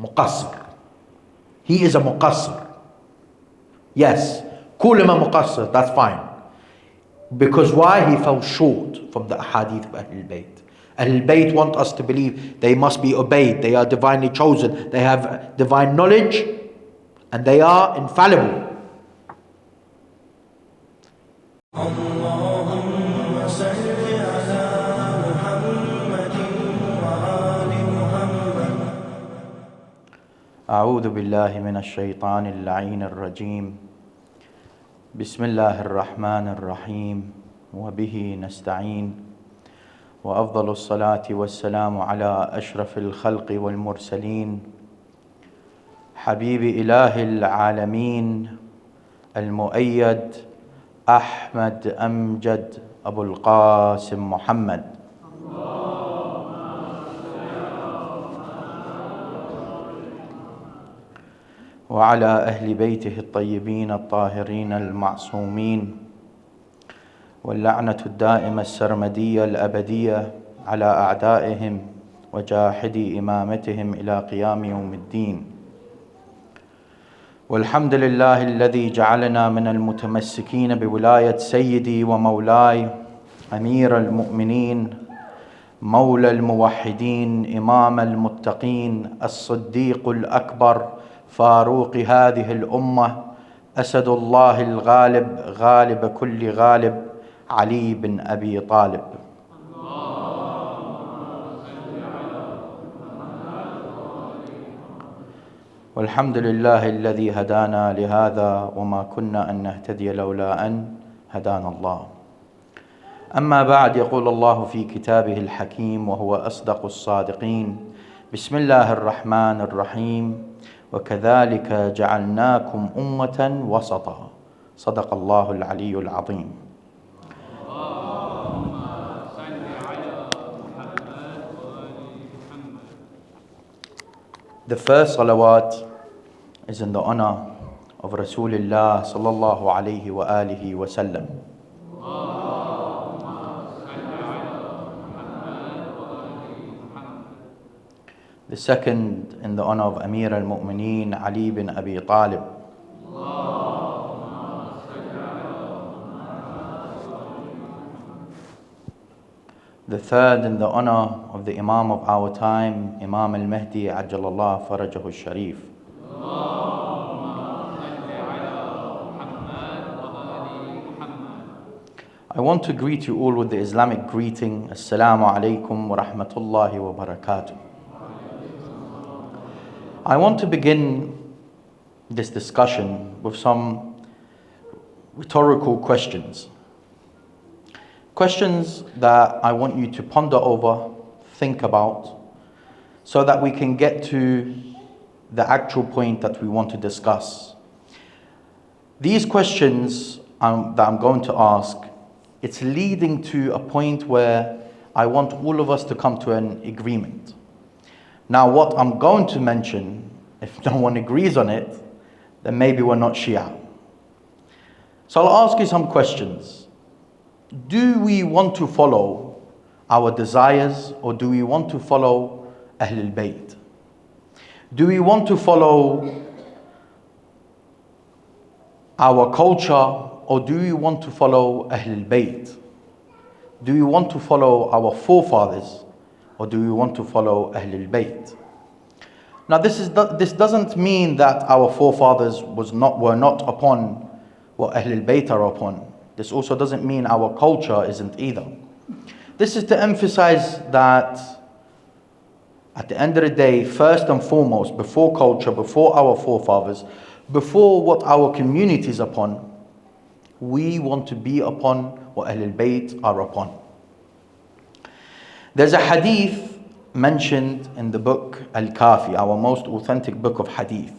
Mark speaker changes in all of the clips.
Speaker 1: MUQASSIR. He is a MUQASSIR. Yes, call him a MUQASSIR, that's fine. Because why? He fell short from the ahadith of Ahlulbayt. Ahlulbayt want us to believe they must be obeyed, they are divinely chosen, they have divine knowledge, and they are infallible. أعوذ بالله من الشيطان اللعين الرجيم بسم الله الرحمن الرحيم وبه نستعين وأفضل الصلاة والسلام على أشرف الخلق والمرسلين حبيب إله العالمين المؤيد أحمد أمجد أبو القاسم محمد وعلى أهل بيته الطيبين الطاهرين المعصومين واللعنة الدائمة السرمدية الأبدية على أعدائهم وجاحدي إمامتهم إلى قيام يوم الدين. والحمد لله الذي جعلنا من المتمسكين بولاية سيدي ومولاي أمير المؤمنين مولى الموحدين إمام المتقين الصديق الأكبر فاروق هذه الأمة أسد الله الغالب غالب كل غالب علي بن أبي طالب. والحمد لله الذي هدانا لهذا وما كنا أن نهتدي لولا أن هدانا الله. أما بعد، يقول الله في كتابه الحكيم وهو أصدق الصادقين: بسم الله الرحمن الرحيم وكذلك جعلناكم أمة وسطا. صدق الله العلي العظيم. The first salawat is in the honor of Rasulullah sallallahu alayhi wa alihi wa sallam. The second in the honor of Amir al-Mu'mineen Ali bin Abi Talib. The third in the honor of the Imam of our time, Imam al-Mahdi Ajjalallah Farajahu al-Sharif. I want to greet you all with the Islamic greeting: Assalamu alaikum wa rahmatullahi wa barakatuh. I want to begin this discussion with some rhetorical questions. Questions that I want you to ponder over, think about, so that we can get to the actual point that we want to discuss. These questions that I'm going to ask, it's leading to a point where I want all of us to come to an agreement. Now, what I'm going to mention, if no one agrees on it, then maybe we're not Shia. So I'll ask you some questions. Do we want to follow our desires, or do we want to follow Ahlulbayt? Do we want to follow our culture, or do we want to follow Ahlulbayt? Do we want to follow our forefathers, or do we want to follow Ahlulbayt? Now this doesn't mean that our forefathers were not upon what Ahlulbayt are upon. This also doesn't mean our culture isn't either. This is to emphasize that at the end of the day, first and foremost, before culture, before our forefathers, before what our community is upon, we want to be upon what Ahlulbayt are upon. There's a hadith mentioned in the book Al-Kafi, our most authentic book of hadith.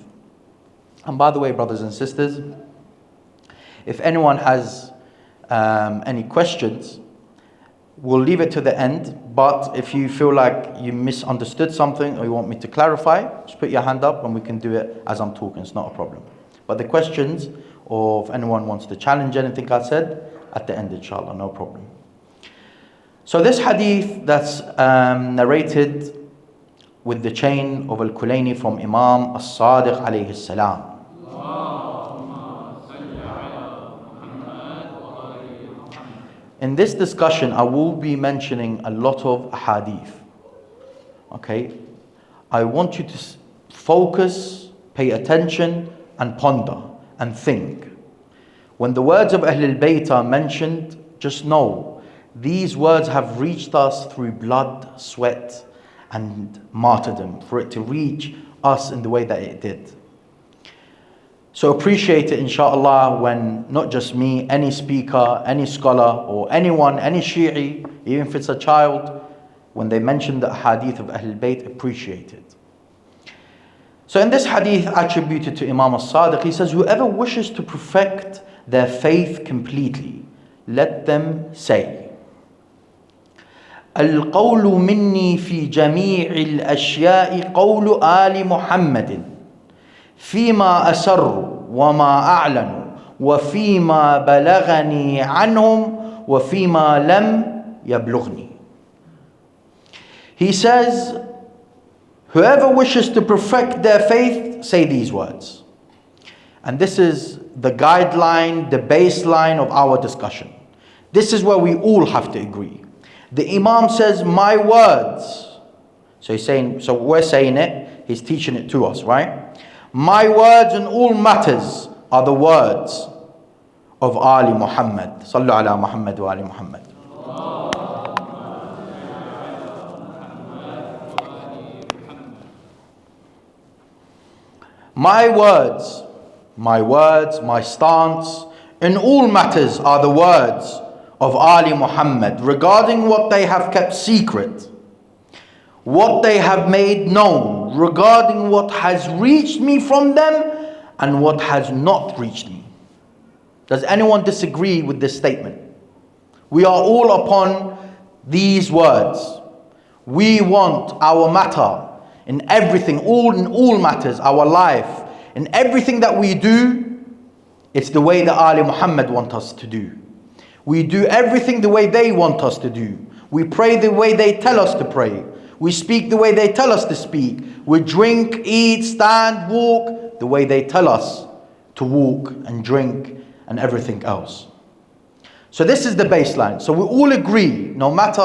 Speaker 1: And by the way, brothers and sisters, if anyone has any questions, we'll leave it to the end. But if you feel like you misunderstood something or you want me to clarify, just put your hand up and we can do it as I'm talking. It's not a problem. But the questions, or if anyone wants to challenge anything I said, at the end, inshallah, no problem. So this hadith that's narrated with the chain of Al-Kulayni from Imam As-Sadiq alayhi salam. In this discussion, I will be mentioning a lot of hadith. Okay? I want you to focus, pay attention, and ponder, and think. When the words of Ahlulbayt are mentioned, just know, these words have reached us through blood, sweat, and martyrdom, for it to reach us in the way that it did. So appreciate it, inshallah, when not just me, any speaker, any scholar, or anyone, any Shi'i, even if it's a child, when they mention the hadith of Ahlul Bayt, appreciate it. So in this hadith attributed to Imam As-Sadiq, he says, whoever wishes to perfect their faith completely, let them say, القول مني في جميع الأشياء قول آل محمد فيما أسر وما أعلن وفيما بلغني عنهم وفيما لم يبلغني. He says, whoever wishes to perfect their faith, say these words. And this is the guideline, the baseline of our discussion. This is where we all have to agree. The Imam says, my words. So he's saying, so we're saying it, he's teaching it to us, right? My words in all matters are the words of Ali Muhammad. Sallu ala Muhammad wa Ali Muhammad. My words, my stance in all matters are the words of Ali Muhammad regarding what they have kept secret, what they have made known, regarding what has reached me from them and what has not reached me. Does anyone disagree with this statement? We are all upon these words. We want our matter in everything, in all matters, our life, in everything that we do, it's the way that Ali Muhammad want us to do. We do everything the way they want us to do. We pray the way they tell us to pray. We speak the way they tell us to speak. We drink, eat, stand, walk the way they tell us to walk and drink and everything else. So this is the baseline. So we all agree, no matter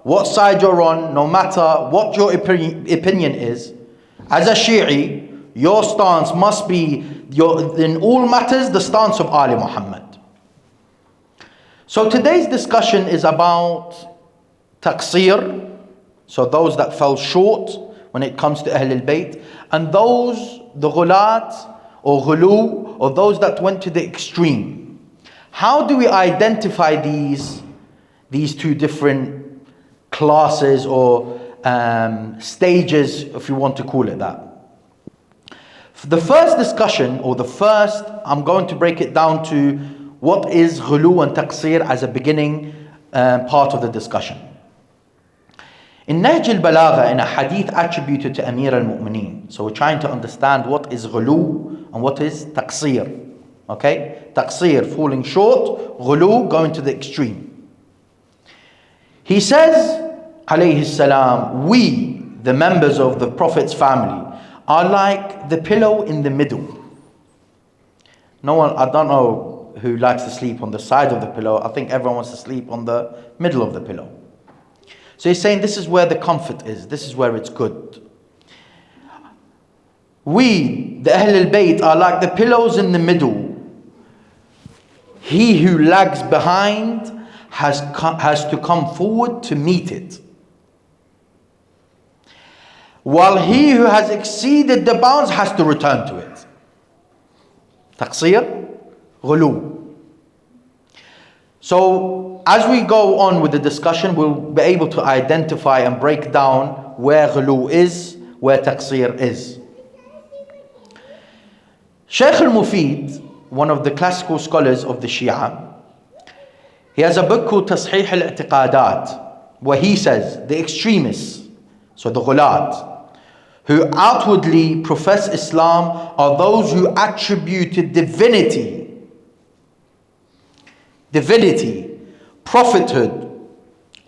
Speaker 1: what side you're on, no matter what your opinion is, as a Shi'i, your stance must be, in all matters, the stance of Ali Muhammad. So today's discussion is about taqsir, so those that fell short when it comes to Ahlul Bayt, and those, the ghulat or ghulu, or those that went to the extreme. How do we identify these two different classes or stages, if you want to call it that? The first discussion, I'm going to break it down to what is ghulu and taqsir as a beginning part of the discussion. In Nahj al-Balagha, in a hadith attributed to Amir al-Mu'mineen, so we're trying to understand what is ghulu and what is taqsir. Okay? Taqsir, falling short, ghulu, going to the extreme. He says, alayhi salam, we, the members of the Prophet's family, are like the pillow in the middle. No one, I don't know who likes to sleep on the side of the pillow. I think everyone wants to sleep on the middle of the pillow. So he's saying this is where the comfort is. This is where it's good. We, the Ahlul Bayt, are like the pillows in the middle. He who lags behind has to come forward to meet it, while he who has exceeded the bounds has to return to it. Taqsir, ghulu. So as we go on with the discussion, we'll be able to identify and break down where ghulu is, where taqsir is. Shaykh al-Mufid, one of the classical scholars of the Shia, he has a book called Tasheeh al-I'tiqadat, where he says the extremists, so the ghulat, who outwardly profess Islam are those who attributed divinity, prophethood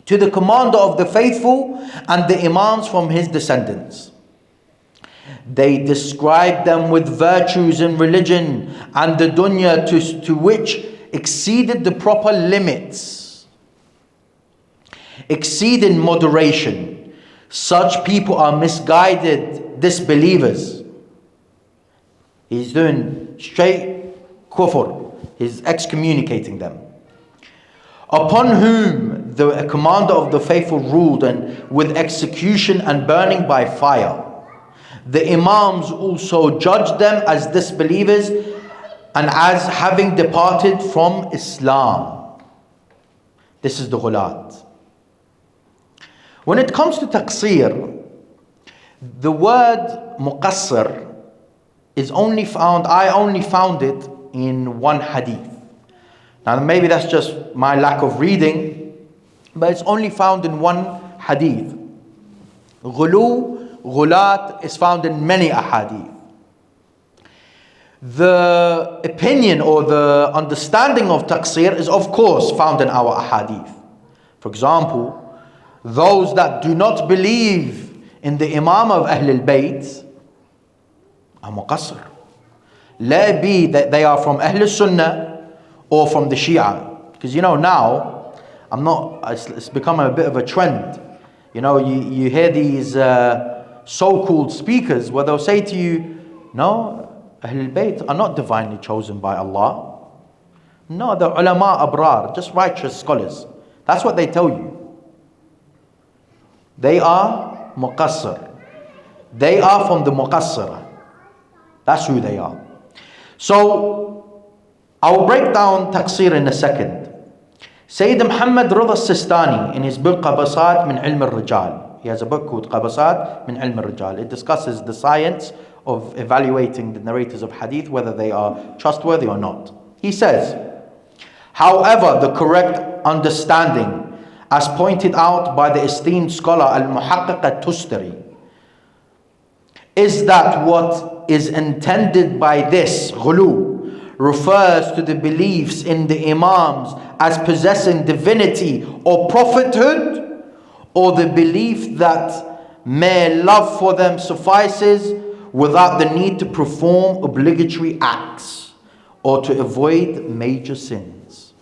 Speaker 1: to the commander of the faithful and the imams from his descendants. They described them with virtues in religion and the dunya to which exceeded the proper limits, exceeding moderation. Such people are misguided disbelievers. He's doing straight kufr. He's excommunicating them. Upon whom the commander of the faithful ruled and with execution and burning by fire. The imams also judged them as disbelievers and as having departed from Islam. This is the ghulat. When it comes to taqsir, the word muqassir is only found, I only found it in one hadith. Now maybe that's just my lack of reading, but it's only found in one hadith. Ghulat is found in many ahadith. The opinion or the understanding of taqsir is of course found in our ahadith. For example, those that do not believe in the Imam of Ahlulbayt are muqassir. Let it be that they are from Ahlul Sunnah or from the Shia. Because now, it's become a bit of a trend. You hear these so-called speakers where they'll say to you, no, Ahlul-Bayt are not divinely chosen by Allah. No, they're ulama abrar, just righteous scholars. That's what they tell you. They are muqassir. They are from the muqassirah. That's who they are. So, I will break down taqsir in a second. Sayyid Muhammad Rida Sistani in his book Qabasat min Ilm al-Rijal. He has a book called Qabasat min Ilm al-Rijal. It discusses the science of evaluating the narrators of hadith, whether they are trustworthy or not. He says, however, the correct understanding, as pointed out by the esteemed scholar Al-Muhaqqiq al-Tustari, is that what is intended by this ghulu refers to the beliefs in the imams as possessing divinity or prophethood, or the belief that mere love for them suffices without the need to perform obligatory acts or to avoid major sins.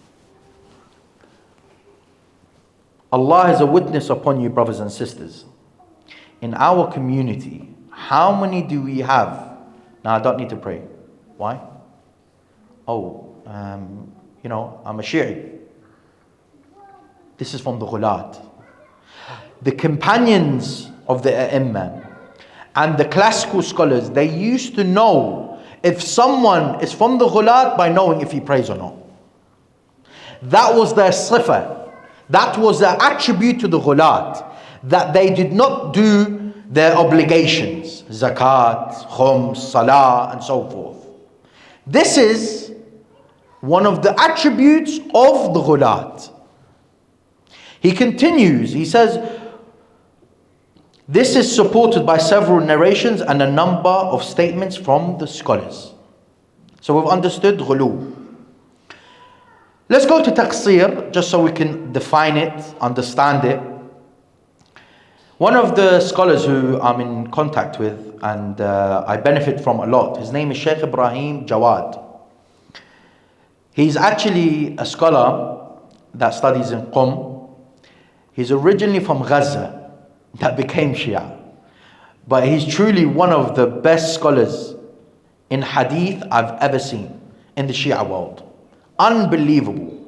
Speaker 1: Allah is a witness upon you, brothers and sisters. In our community, how many do we have? Now I don't need to pray. Why? I'm a Shi'i. This is from the ghulat. The companions of the A'imman and the classical scholars, they used to know if someone is from the ghulat by knowing if he prays or not. That was their sifa. That was their attribute to the ghulat, that they did not do their obligations, zakat, khums, salah, and so forth. This is one of the attributes of the ghulat. He continues, he says, this is supported by several narrations and a number of statements from the scholars. So we've understood ghulu. Let's go to taqsir, just so we can define it, understand it. One of the scholars who I'm in contact with and I benefit from a lot, his name is Sheikh Ibrahim Jawad. He's actually a scholar that studies in Qom. He's originally from Gaza, that became Shia. But he's truly one of the best scholars in hadith I've ever seen in the Shia world. Unbelievable.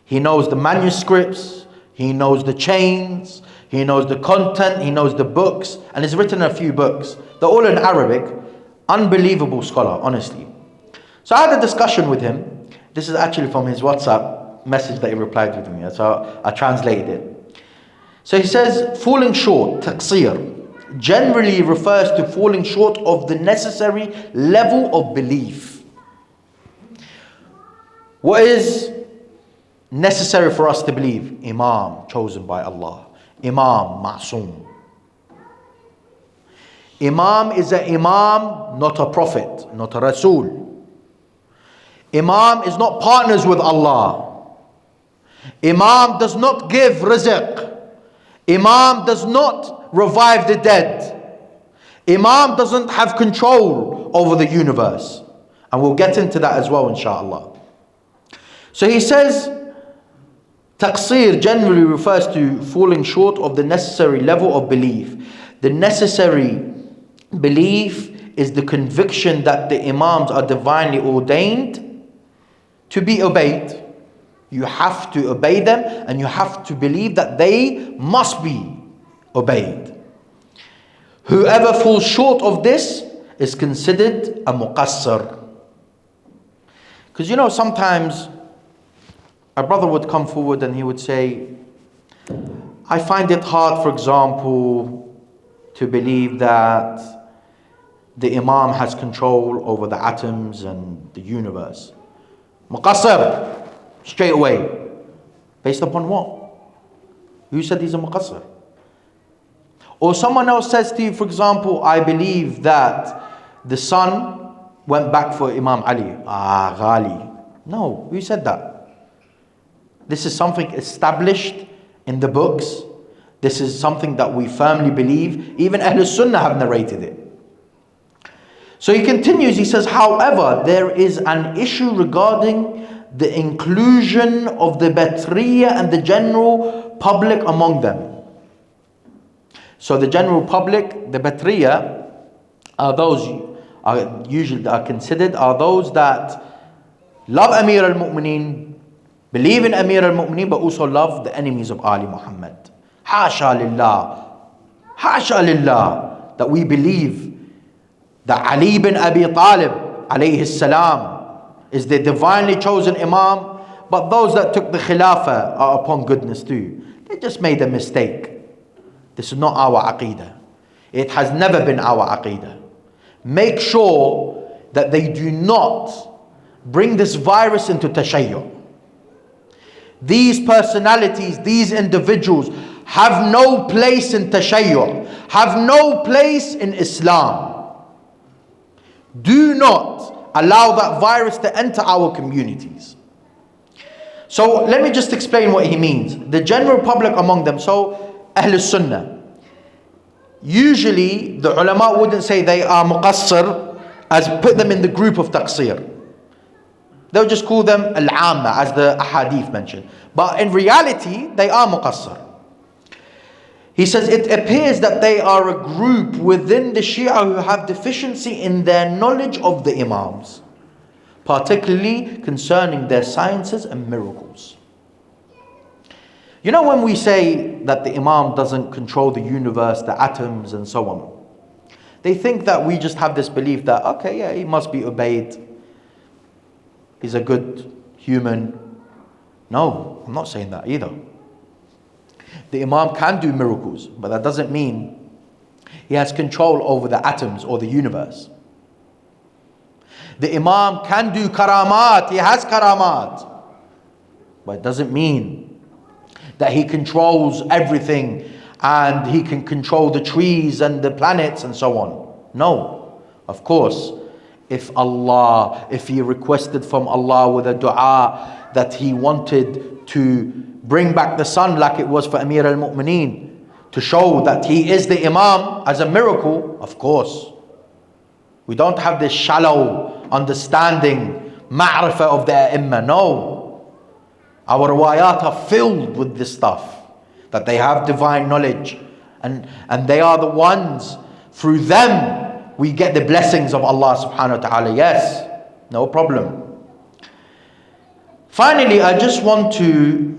Speaker 1: He knows the manuscripts, he knows the chains, he knows the content, he knows the books, and he's written a few books. They're all in Arabic. Unbelievable scholar, honestly. So I had a discussion with him. This is actually from his WhatsApp message that he replied with me. So I translated it. So he says, falling short, taqsir, generally refers to falling short of the necessary level of belief. What is necessary for us to believe? Imam, chosen by Allah. Imam, ma'soom. Imam is an imam, not a prophet, not a rasul. Imam is not partners with Allah. Imam does not give rizq. Imam does not revive the dead. Imam doesn't have control over the universe. And we'll get into that as well, inshallah. So he says, taqsir generally refers to falling short of the necessary level of belief. The necessary belief is the conviction that the Imams are divinely ordained to be obeyed. You have to obey them, and you have to believe that they must be obeyed. Whoever falls short of this is considered a muqassir. Because sometimes a brother would come forward and he would say, I find it hard, for example, to believe that the Imam has control over the atoms and the universe. Muqassir. Straight away. Based upon what? Who said he's a muqassir? Or someone else says to you, for example, I believe that the sun went back for Imam Ali. GHALI. No, who said that? This is something established in the books. This is something that we firmly believe. Even Ahlul Sunnah have narrated it. So he continues, he says, however, there is an issue regarding the inclusion of the Batriyya and the general public among them. So the general public, the Batriyya, are those usually considered are those that love Amir al-Mu'mineen, believe in Amir al-Mu'mineen, but also love the enemies of Ali Muhammad. Hasha lillah, that we believe that Ali bin Abi Talib alayhi salam is the divinely chosen Imam, but those that took the Khilafah are upon goodness too. They just made a mistake. This is not our aqeedah. It has never been our aqeedah. Make sure that they do not bring this virus into tashayyu'. These personalities, these individuals have no place in tashayyu', have no place in Islam. Do not allow that virus to enter our communities. So let me just explain what he means. The general public among them, so Ahlul Sunnah. Usually the ulama wouldn't say they are muqassir, as put them in the group of taqsir. They'll just call them al-amma, as the ahadith mentioned. But in reality, they are muqassir. He says it appears that they are a group within the Shia who have deficiency in their knowledge of the Imams, particularly concerning their sciences and miracles. When we say that the Imam doesn't control the universe, the atoms and so on, they think that we just have this belief that, okay, yeah, he must be obeyed. He's a good human. No, I'm not saying that either. The Imam can do miracles, but that doesn't mean he has control over the atoms or the universe. The Imam can do karamat, he has karamat, but it doesn't mean that he controls everything and he can control the trees and the planets and so on. No, of course, if he requested from Allah with a dua that he wanted to bring back the sun like it was for Amir al-Mu'mineen, to show that he is the Imam as a miracle, of course. We don't have this shallow understanding, ma'rifah of the A'imma. No. Our riwayat are filled with this stuff, that they have divine knowledge, and they are the ones, through them we get the blessings of Allah subhanahu wa ta'ala. Yes, no problem. Finally, I just want to,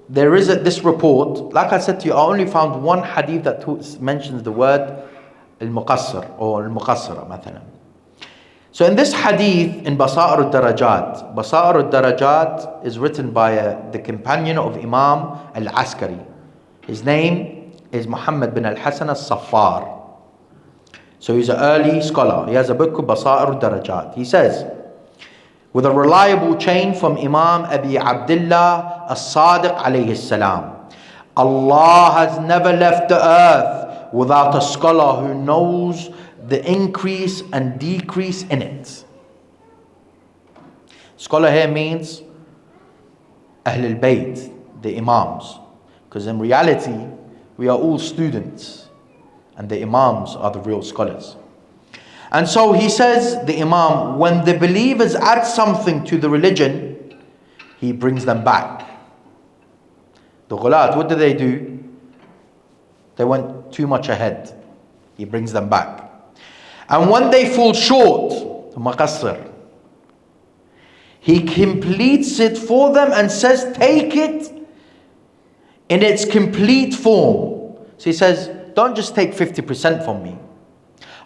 Speaker 1: there is this report, like I said to you, I only found one hadith that mentions the word al-muqassir or al-muqassira مثلا. So in this hadith in Basair al-Darajat is written by the companion of Imam al-Askari. His name is Muhammad bin al-Hassan al-Saffar. So he's an early scholar. He has a book called Basair al-Darajat. He says, with a reliable chain from Imam Abi Abdullah as-Sadiq alayhi salam, Allah has never left the earth without a scholar who knows the increase and decrease in it. Scholar here means Ahlulbayt, the Imams. Because in reality, we are all students, and the Imams are the real scholars. And so he says, the Imam, when the believers add something to the religion, he brings them back. The ghulat, what do? They went too much ahead. He brings them back. And when they fall short, the MUQASSIR, he completes it for them and says, take it in its complete form. So he says, don't just take 50% from me.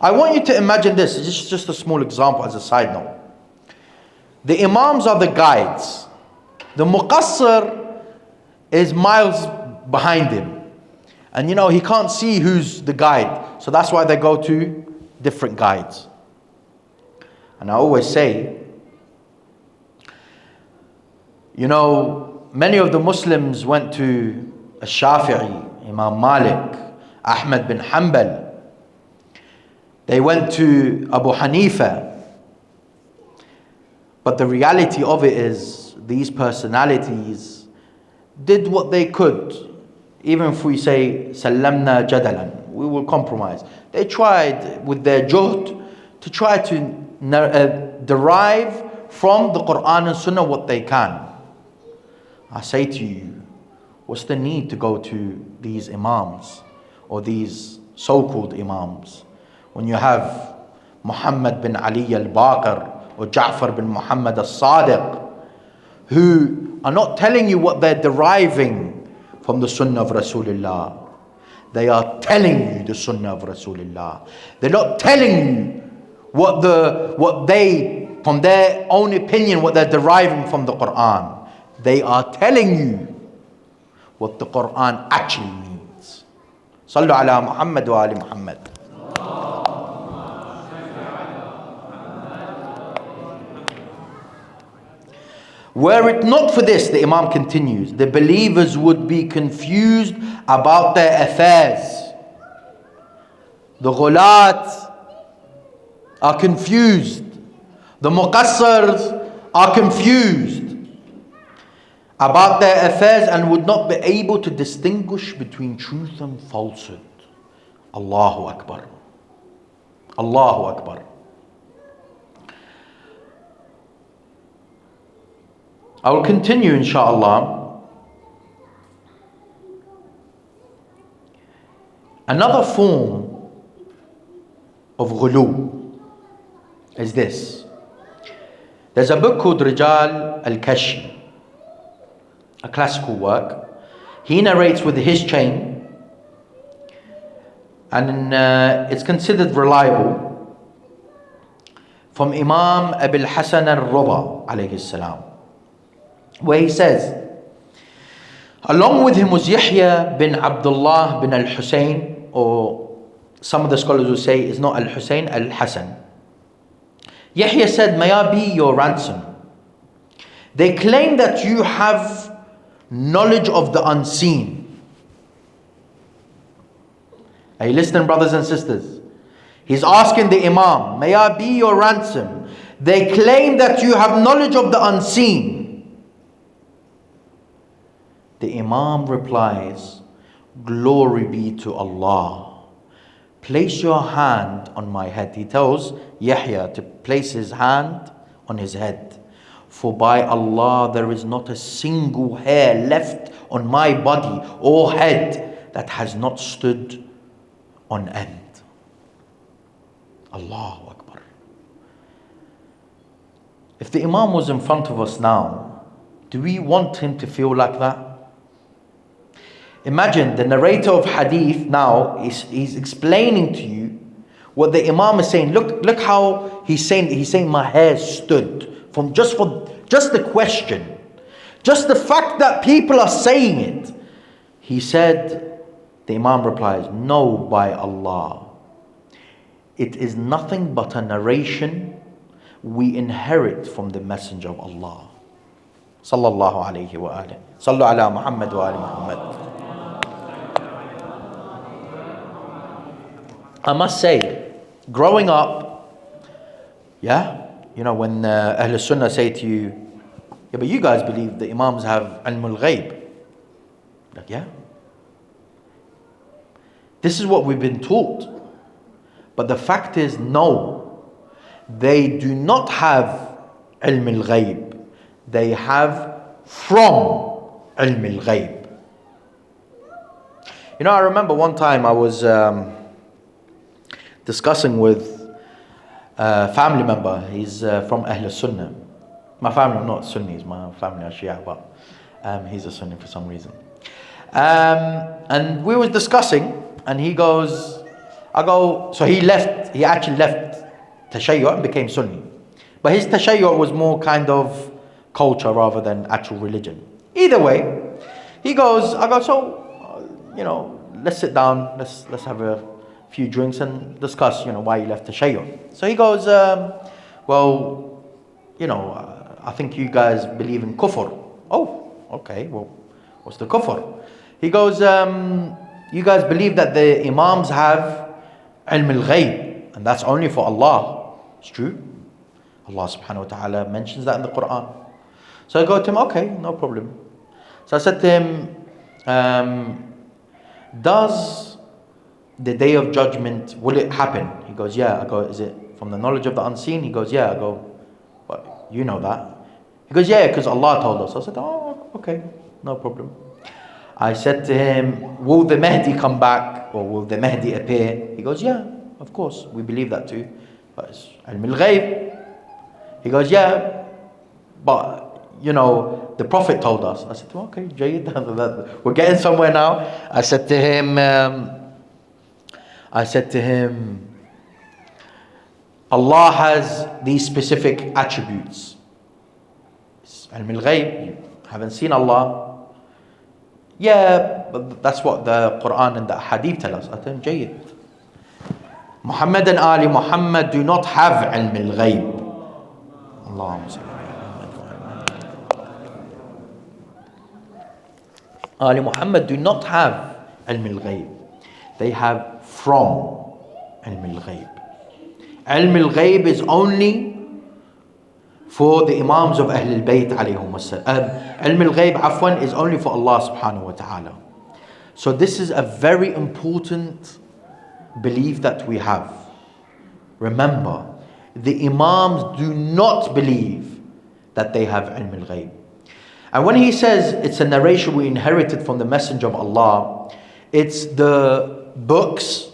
Speaker 1: I want you to imagine this. It's just a small example as a side note. The Imams are the guides. The MUQASSIR is miles behind him. And he can't see who's the guide. So that's why they go to different guides. And I always say, many of the Muslims went to Shafi'i, Imam Malik, Ahmad bin Hanbal. They went to Abu Hanifa. But the reality of it is, these personalities did what they could. Even if we say, Sallamna jadalan, we will compromise. They tried with their juhd to try to derive from the Quran and Sunnah what they can. I say to you, what's the need to go to these Imams or these so-called Imams when you have Muhammad bin Ali al-Baqir or Ja'far bin Muhammad al-Sadiq, who are not telling you what they're deriving from the Sunnah of Rasulullah. They are telling you the Sunnah of Rasulullah. They're not telling you what they, from their own opinion, what they're deriving from the Quran. They are telling you what the Quran actually means. Sallu ala Muhammad wa ali Muhammad. Were it not for this, the Imam continues, the believers would be confused about their affairs. The ghulat are confused. The muqassirs are confused about their affairs and would not be able to distinguish between truth and falsehood. Allahu Akbar. Allahu Akbar. I will continue, inshallah. Another form of ghulu is this. There's a book called Rijal Al-Kashi, a classical work. He narrates with his chain, and it's considered reliable, from Imam Abil Hassan Al-Rida alayhi salam, where he says, along with him was Yahya bin Abdullah bin Al-Hussein, or some of the scholars will say it's not Al-Hussein, Al-Hassan. Yahya said, may I be your ransom? They claim that you have knowledge of the unseen. Are you listening, brothers and sisters? He's asking the Imam, may I be your ransom? They claim that you have knowledge of the unseen. The Imam replies, glory be to Allah. Place your hand on my head. He tells Yahya to place his hand on his head. For by Allah there is not a single hair left on my body or head that has not stood on end. Allahu Akbar. If the Imam was in front of us now, do we want him to feel like that? Imagine the narrator of hadith now, he's explaining to you what the Imam is saying. Look how he's saying my hair stood from just the question, just the fact that people are saying it. He said, the Imam replies, no, by Allah, it is nothing but a narration we inherit from the Messenger of Allah. Sallallahu alayhi wa alihi. Sallu ala Muhammad wa ali Muhammad. I must say, growing up, when Ahl Sunnah say to you, Yeah, but you guys believe the Imams have ilm al-ghayb. Like, yeah. This is what we've been taught. But the fact is, no. They do not have ilm al-ghayb. They have from ilm al-ghayb. You know, I remember one time I was discussing with a family member. He's from Ahl Sunnah. My family are not Sunnis, my family are Shia, but he's a Sunni for some reason. And we was discussing, and he goes, so he actually left Tashayyu' and became Sunni. But his Tashayyu' was more kind of culture rather than actual religion. Either way, I go, so, let's sit down, let's have a few drinks and discuss, why you left Tashayyu'. So he goes, well, I think you guys believe in kufr. Oh, okay, well, what's the kufr? He goes, you guys believe that the Imams have ilm al-ghayb, and that's only for Allah. It's true. Allah subhanahu wa ta'ala mentions that in the Quran. So I go to him, okay, no problem. So I said to him, does the day of judgment, will it happen? He goes, yeah. I go, is it from the knowledge of the unseen? He goes, yeah. I go, but you know that. He goes, yeah, because Allah told us. I said, oh, okay, no problem. I said to him, will the Mahdi come back, or will the Mahdi appear? He goes, yeah, of course, we believe that too. But it's ilm al-ghayb. He goes, yeah, but the Prophet told us. I said, okay, Jayyid, we're getting somewhere now. I said to him, Allah has these specific attributes. It's ilm al-ghayb, you haven't seen Allah. Yeah, but that's what the Quran and the Hadith tell us. I said, Jayyid. Muhammad and Ali Muhammad do not have ilm al-ghayb. Allahumma salli. Ali Muhammad do not have ilm al-ghayb. They have from ilm al-ghayb. Ilm al-ghayb is only for the Imams of Ahlulbayt alayhum wassalam. Ilm al-ghayb, afwan, is only for Allah subhanahu wa ta'ala. So this is a very important belief that we have. Remember, the Imams do not believe that they have ilm al-ghayb. And when he says it's a narration we inherited from the Messenger of Allah, it's the books,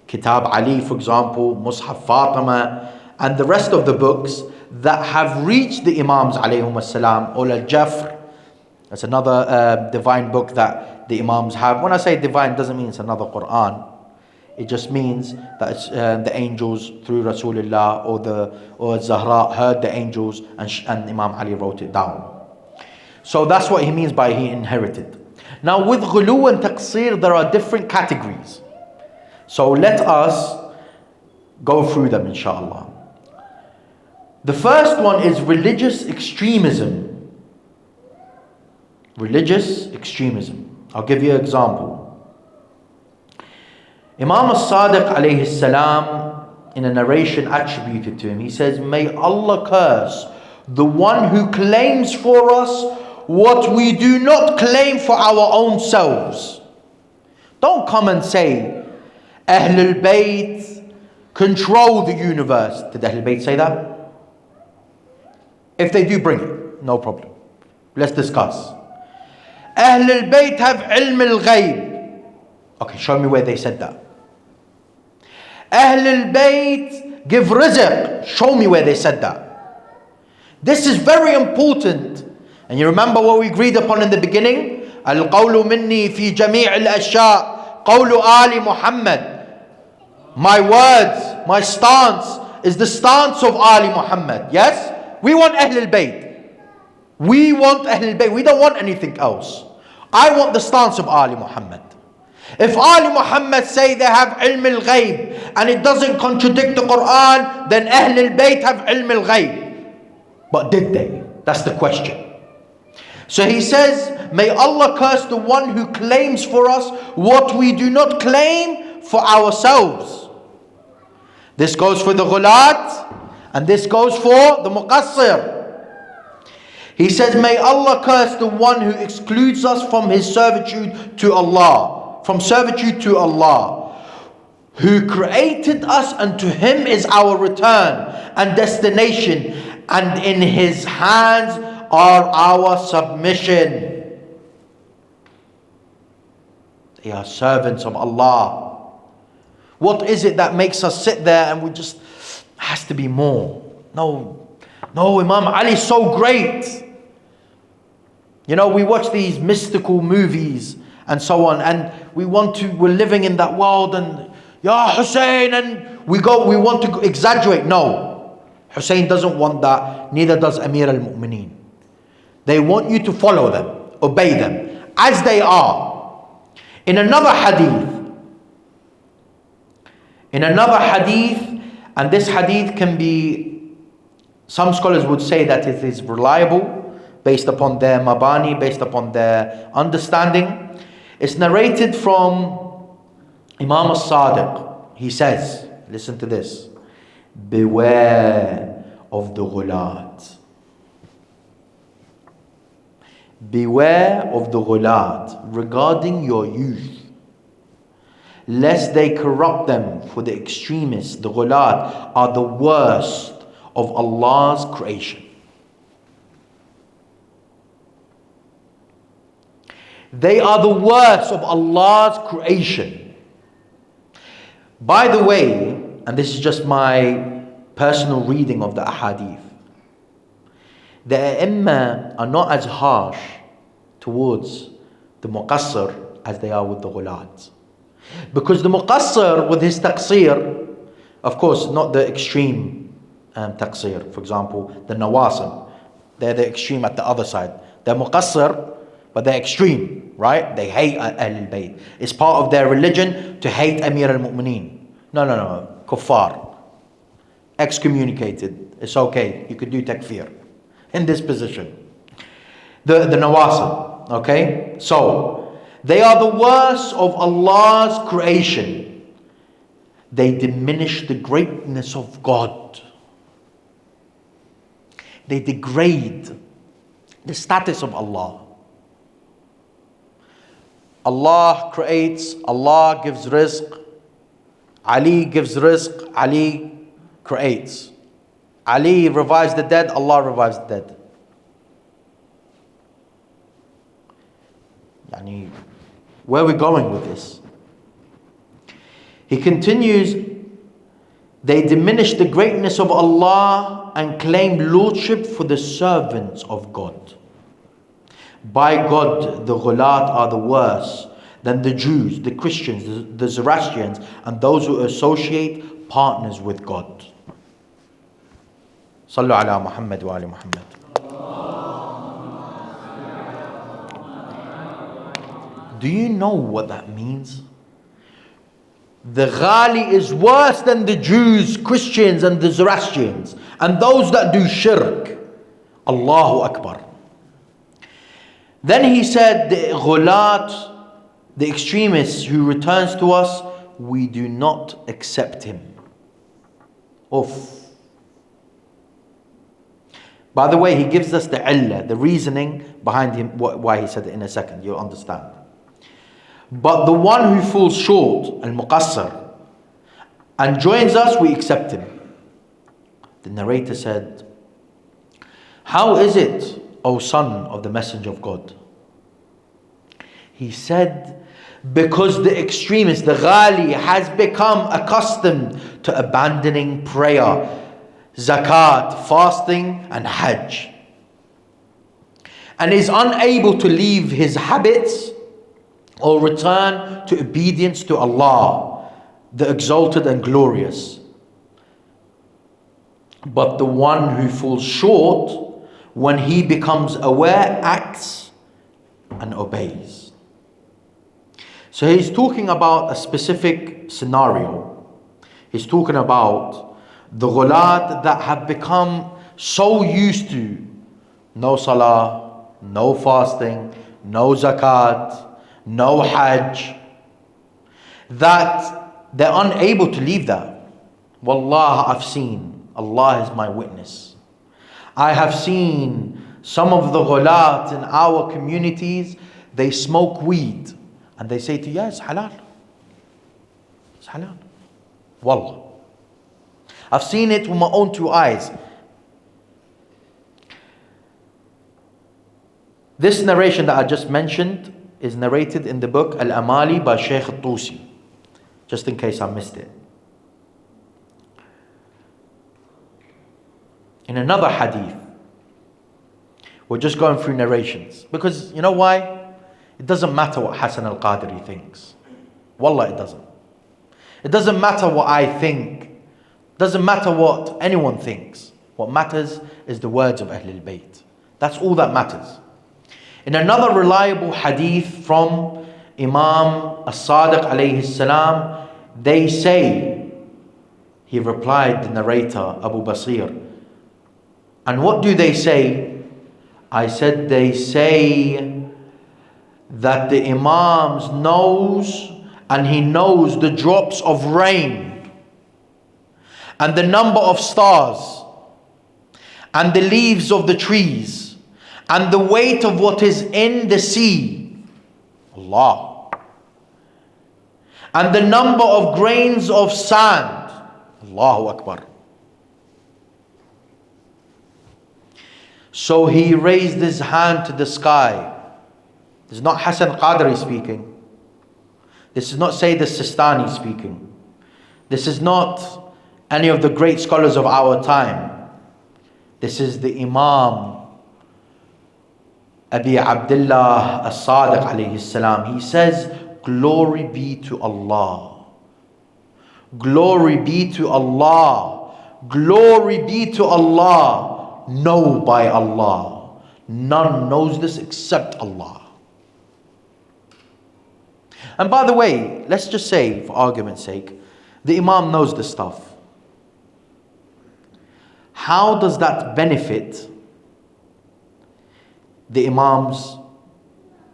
Speaker 1: Kitab Ali for example, Mus'haf Fatima, and the rest of the books that have reached the Imams alayhum as-salam, or al-Jafr. That's another divine book that the Imams have. When I say divine, it doesn't mean it's another Quran. It just means that it's, the angels through Rasulullah or Zahra heard the angels and Imam Ali wrote it down. So that's what he means by he inherited. Now with ghulu and taqsir, there are different categories. So let us go through them inshallah. The first one is religious extremism. Religious extremism. I'll give you an example. Imam al-Sadiq alayhi salam, in a narration attributed to him, he says, may Allah curse the one who claims for us what we do not claim for our own selves. Don't come and say Ahlulbayt control the universe. Did Ahlulbayt say that? If they do, bring it, no problem. Let's discuss. Ahlulbayt have ilm al-ghayb. Okay, show me where they said that. Ahlulbayt give rizq. Show me where they said that. This is very important. And you remember what we agreed upon in the beginning? Al-qawlu minni fi jami' al-ashya' qawlu Ali Muhammad. My words, my stance is the stance of Ali Muhammad. Yes? We want Ahlul Bayt. We want Ahlul Bayt. We don't want anything else. I want the stance of Ali Muhammad. If Ali Muhammad say they have ilm al-ghayb and it doesn't contradict the Quran, then Ahlul Bayt have ilm al-ghayb. But did they? That's the question. So he says, may Allah curse the one who claims for us what we do not claim for ourselves. This goes for the ghulat and this goes for the MUQASSIR. He says, may Allah curse the one who excludes us from his servitude to Allah, from servitude to Allah, who created us, and to him is our return and destination, and in his hands are our submission. They are servants of Allah. What is it that makes us sit there and we just, has to be more? No, Imam Ali is so great. You know, we watch these mystical movies and so on, and we're living in that world, and Ya Hussein, and we want to exaggerate. No, Hussein doesn't want that, neither does Amir al-Mu'mineen. They want you to follow them, obey them, as they are. In another hadith, and this hadith can be, some scholars would say that it is reliable, based upon their mabani, based upon their understanding. It's narrated from Imam al-Sadiq. He says, listen to this, beware of the ghulat. Beware of the ghulat regarding your youth, lest they corrupt them, for the extremists, the ghulat, are the worst of Allah's creation. They are the worst of Allah's creation. By the way, and this is just my personal reading of the ahadith, the A'imma are not as harsh towards the MUQASSIR as they are with the ghulat. Because the MUQASSIR with his taqsir, of course not the extreme taqsir, for example the Nawasib, they're the extreme at the other side. They're MUQASSIR, but they're extreme, right? They hate Ahlulbayt. It's part of their religion to hate Amir al-Mu'mineen. No. Kuffar. Excommunicated. It's okay. You could do takfir in this position. The Nawasib. Okay? So, they are the worst of Allah's creation. They diminish the greatness of God. They degrade the status of Allah. Allah creates, Allah gives rizq, Ali gives rizq, Ali creates. Ali revives the dead, Allah revives the dead. Yani, where are we going with this? He continues, they diminish the greatness of Allah and claim lordship for the servants of God. By God, the ghulat are the worse than the Jews, the Christians, the Zoroastrians, and those who associate partners with God. Sallu ala Muhammad wa ali Muhammad. Do you know what that means? The GHALI is worse than the Jews, Christians, and the Zoroastrians, and those that do shirk. Allahu Akbar. Then he said, the ghulat, the extremists who returns to us, we do not accept him. Oof. By the way, he gives us the illah, the reasoning behind him, why he said it in a second, you'll understand. But the one who falls short, al-muqassir, and joins us, we accept him. The narrator said, how is it, O son of the Messenger of God? He said, because the extremist, the GHALI, has become accustomed to abandoning prayer, zakat, fasting, and hajj, and is unable to leave his habits or return to obedience to Allah, the exalted and glorious. But the one who falls short, when he becomes aware, acts and obeys. So he's talking about a specific scenario. He's talking about the ghulat that have become so used to no salah, no fasting, no zakat, no hajj, that they're unable to leave that. Wallah, I've seen, Allah is my witness, I have seen Some of the ghulat in our communities, they smoke weed and they say to you, yeah, it's halal. It's halal. Wallah. I've seen it with my own two eyes. This narration that I just mentioned is narrated in the book Al-Amali by Shaykh Al-Tusi, just in case I missed it. In another hadith, we're just going through narrations, because you know why? It doesn't matter what Hassan Al-Qadri thinks. Wallah, it doesn't. It doesn't matter what I think. It doesn't matter what anyone thinks. What matters is the words of Ahlulbayt. That's all that matters. In another reliable hadith from Imam As-Sadiq alayhi salam, they say, he replied, the narrator, Abu Basir, and what do they say? I said, they say that the Imam's knows, and he knows the drops of rain, and the number of stars, and the leaves of the trees, and the weight of what is in the sea. Allah. And the number of grains of sand. Allahu Akbar. So he raised his hand to the sky. This is not Hassan Al-Qadri speaking. This is not Sayyid Al-Sistani speaking. This is not any of the great scholars of our time. This is the Imam Abi Abdullah As-Sadiq alayhi salam. He says, glory be to Allah. Glory be to Allah. Glory be to Allah. Know by Allah. None knows this except Allah. And by the way, let's just say, for argument's sake, the Imam knows this stuff. How does that benefit the Imams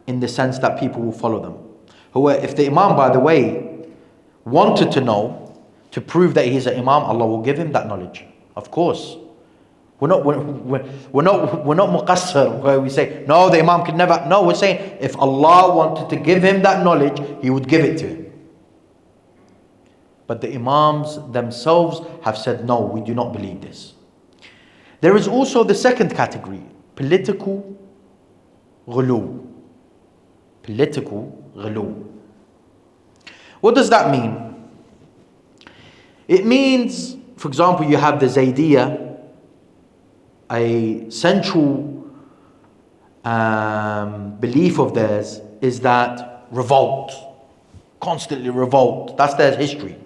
Speaker 1: in the sense that people will follow them? If the Imam, by the way, wanted to know, to prove that he's an Imam, Allah will give him that knowledge. Of course. We're not MUQASSIR, where we say, no, the Imam could never. No, we're saying, if Allah wanted to give him that knowledge, He would give it to him. But the Imams themselves have said, no, we do not believe this. There is also the second category, political ghulu. Political ghulu. What does that mean? It means, for example, you have the Zaydiyah. A central belief of theirs is that revolt, constantly revolt. That's their history.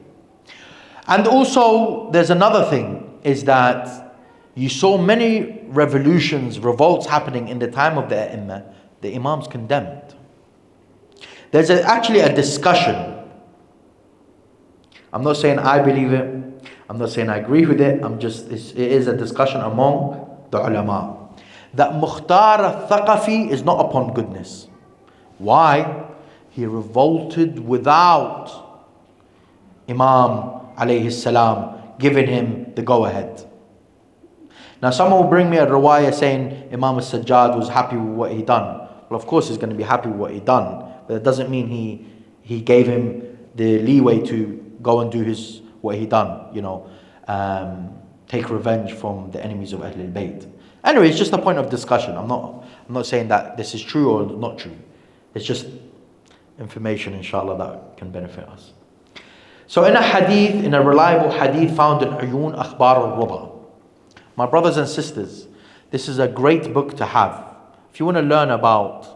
Speaker 1: And also, there's another thing, is that you saw many revolutions, revolts happening in the time of the A'immah. The Imams condemned. There's actually a discussion. I'm not saying I believe it. I'm not saying I agree with it. It is a discussion among the ulama, that Mukhtar al-Thaqafi is not upon goodness. Why? He revolted without Imam alayhi salam giving him the go-ahead. Now someone will bring me a riwayah saying Imam al-Sajjad was happy with what he done. Well, of course he's going to be happy with what he done, but it doesn't mean he gave him the leeway to go and do what he done, take revenge from the enemies of Ahlulbayt. Anyway, it's just a point of discussion. I'm not saying that this is true or not true. It's just information, inshallah, that can benefit us. So in a reliable hadith found in Uyun Akhbar al-Ruba. My brothers and sisters, this is a great book to have. If you want to learn about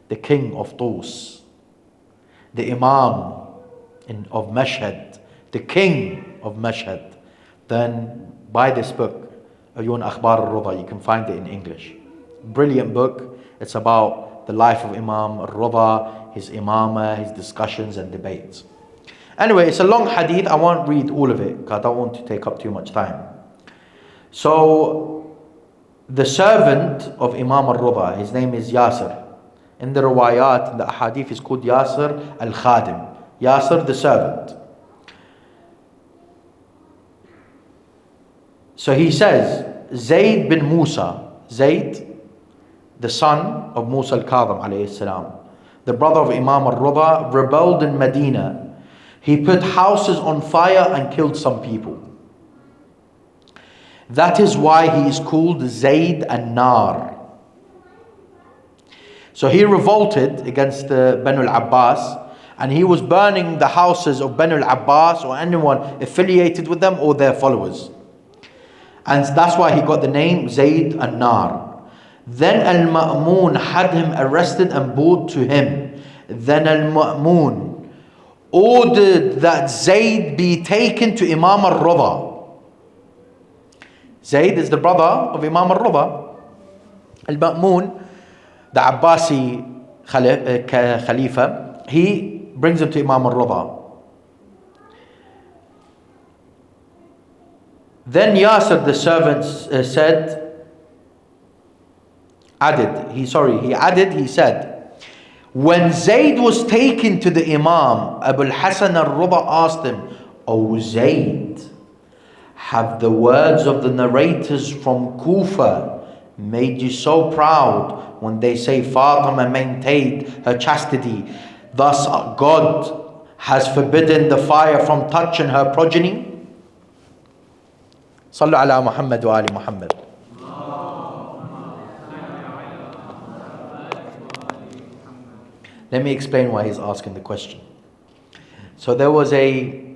Speaker 1: the king of Tus, the Imam of Mashhad, the king of Mashhad, then buy this book, Uyun Akhbar al-Ruba. You can find it in English. Brilliant book. It's about the life of Imam al-Ruba, his imamah, his discussions and debates. Anyway, it's a long hadith. I won't read all of it because I don't want to take up too much time. So, the servant of Imam al-Ruba, his name is Yasir. In the riwayat, in the hadith is called Yasir al-Khadim. Yasir, the servant. So he says, Zayd bin Musa. Zayd the son of Musa Al-Kadhim alayhi salam, the brother of Imam Al-Rida, rebelled in Medina. He put houses on fire and killed some people. That is why he is called Zayd An-Nar. So he revolted against the Banu al-Abbas, and he was burning the houses of Banu al-Abbas or anyone affiliated with them or their followers. And that's why he got the name Zayd An-Nar. Then Al-Ma'mun had him arrested and brought to him. Then Al-Ma'mun ordered that Zayd be taken to Imam Al-Rida. Zayd is the brother of Imam Al-Rida. Al-Ma'mun, the Abbasi Khalifa, he brings him to Imam Al-Rida. Then Yasir, the servant, he said, when Zayd was taken to the Imam, Abu Hassan Al-Rida asked him, O Zayd, have the words of the narrators from Kufa made you so proud when they say Fatima maintained her chastity, thus God has forbidden the fire from touching her progeny? Sallu ala Muhammad wa ali Muhammad. Let me explain why he's asking the question. So there was a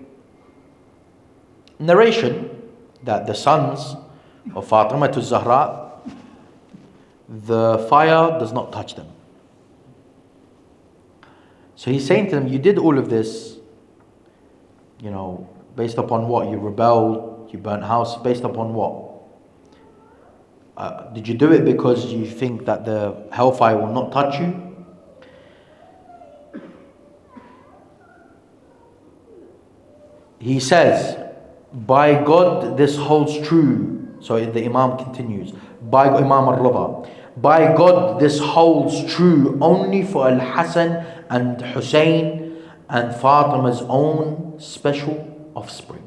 Speaker 1: narration that the sons of Fatima to Zahra, the fire does not touch them. So he's saying to them, you did all of this, based upon what? You rebelled, you burnt house, based upon what? Did you do it because you think that the hellfire will not touch you? He says, by God this holds true. So the Imam continues, by Imam Al-Rida, by God this holds true only for Al-Hasan and Hussein and Fatima's own special offspring.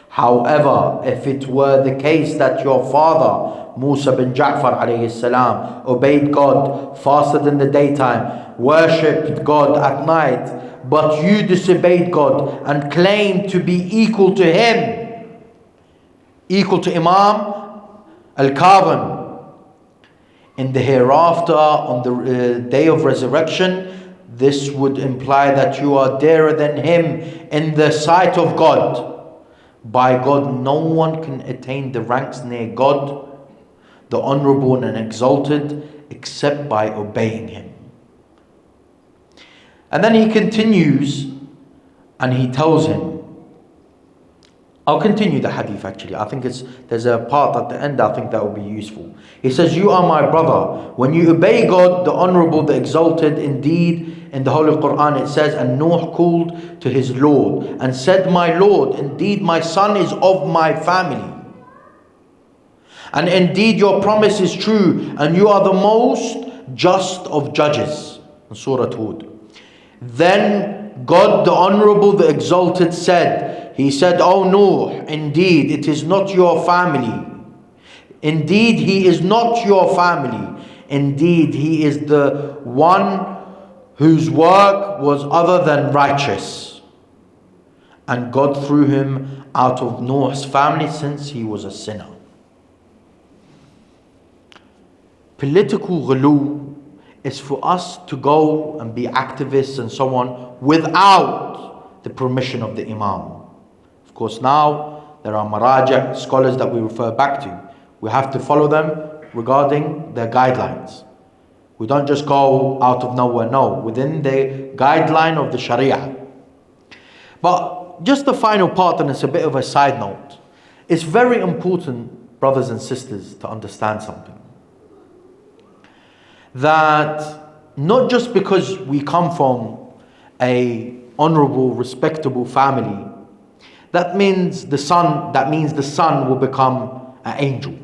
Speaker 1: However, if it were the case that your father Musa bin Ja'far alayhi salam obeyed God, fasted in the daytime, worshipped God at night, but you disobeyed God and claimed to be equal to him, equal to Imam Al-Kadhim, in the hereafter, on the day of resurrection, this would imply that you are dearer than him in the sight of God. By God, no one can attain the ranks near God, the honorable and exalted, except by obeying him. And then he continues and he tells him, I'll continue the hadith actually. I think there's a part at the end I think that will be useful. He says, you are my brother. When you obey God, the honorable, the exalted, indeed, in the Holy Quran it says, and Nuh called to his Lord and said, my Lord, indeed my son is of my family. And indeed your promise is true, and you are the most just of judges. In Surah Hud. Then God, the honorable, the exalted He said, O Nuh, indeed it is not your family. Indeed he is not your family. Indeed he is the one whose work was other than righteous. And God threw him out of Nuh's family since he was a sinner. Political ghulu is for us to go and be activists and so on without the permission of the Imam. Of course, now there are maraja, scholars that we refer back to. We have to follow them regarding their guidelines. We don't just go out of nowhere, no, within the guideline of the Sharia. But just the final part, and it's a bit of a side note, it's very important, brothers and sisters, to understand something. That not just because we come from a honorable, respectable family, that means the son will become an angel.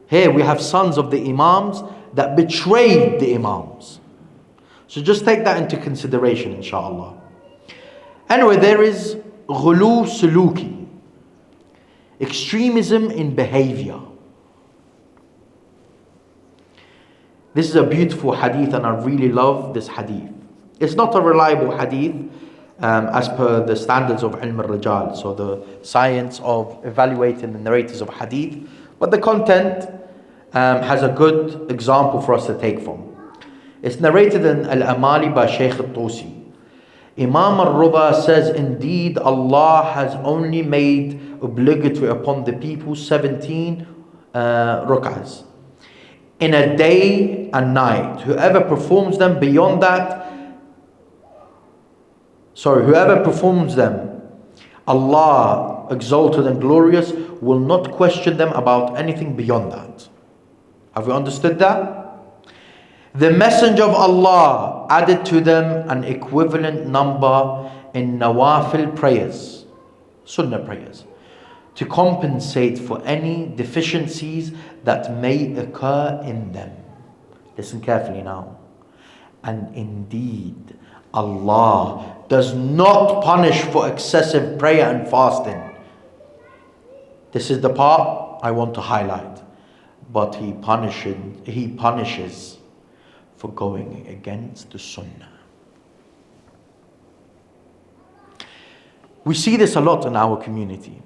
Speaker 1: Here we have sons of the Imams that betrayed the Imams. So just take that into consideration, inshallah. Anyway, there is ghulu suluki, extremism in behavior. This is a beautiful hadith, and I really love this hadith. It's not a reliable hadith as per the standards of ilm al-rijal, so the science of evaluating the narrators of hadith, but the content has a good example for us to take from. It's narrated in Al-Amali by Shaykh al-Tusi. Imam al-Rida says, indeed Allah has only made obligatory upon the people 17 ruk'ahs in a day and night. Whoever performs them, Allah exalted and glorious will not question them about anything beyond that. Have we understood that? The Messenger of Allah added to them an equivalent number in nawafil prayers, sunnah prayers, to compensate for any deficiencies that may occur in them. Listen carefully now. And indeed, Allah does not punish for excessive prayer and fasting. This is the part I want to highlight. But He punishes for going against the sunnah. We see this a lot in our community.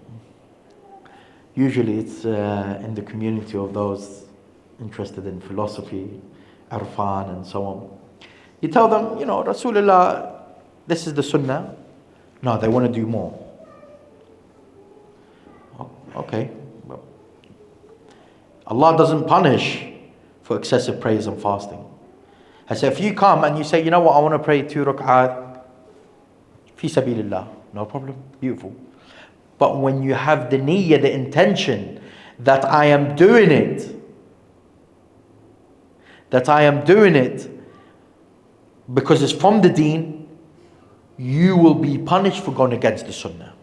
Speaker 1: Usually it's in the community of those interested in philosophy, irfan and so on. You tell them, Rasulullah, this is the sunnah. No, they want to do more. Okay. Well, Allah doesn't punish for excessive prayers and fasting. I say, if you come and you say, you know what, I want to pray 2 rak'at, fi sabilillah, no problem, beautiful. But when you have the niyyah, the intention that I am doing it because it's from the deen, you will be punished for going against the sunnah.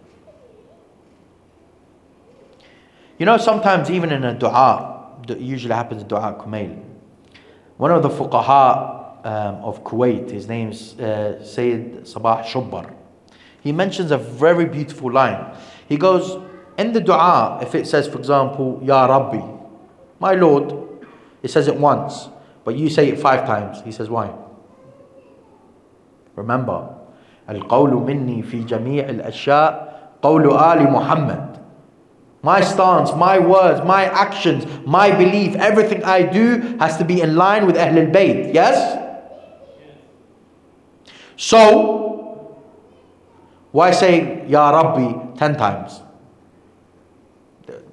Speaker 1: Sometimes even in a dua, usually happens in dua kumail. One of the fuqaha of Kuwait, his name is Sayyid Sabah Shubbar. He mentions a very beautiful line. He goes, in the dua, if it says, for example, Ya Rabbi, my Lord, it says it once, but you say it 5 times. He says, why? Remember, Al-qawlu minni fi jami' al-ashya' qawlu ali Muhammad. My stance, my words, my actions, my belief, everything I do has to be in line with Ahlulbayt. Yes? So, why say Ya Rabbi 10 times?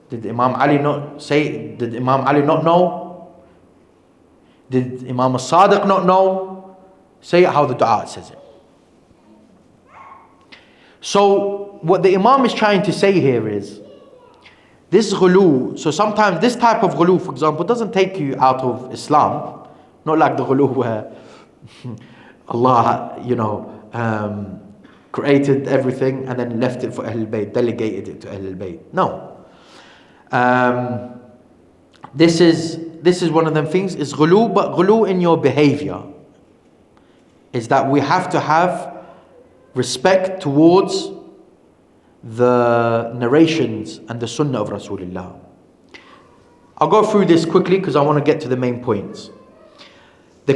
Speaker 1: Did Imam Ali not say? Did Imam Ali not know? Did Imam As-Sadiq not know? Say it how the dua says it. So, what the Imam is trying to say here is, this ghulu, so sometimes this type of ghulu, for example, doesn't take you out of Islam. Not like the ghulu where Allah, created everything and then left it for Ahlul Bayt, delegated it to Ahlul Bayt. No. This is one of them things, is ghulu, but ghulu in your behavior. Is that we have to have respect towards the narrations and the sunnah of Rasulullah. I'll go through this quickly because I want to get to the main points. The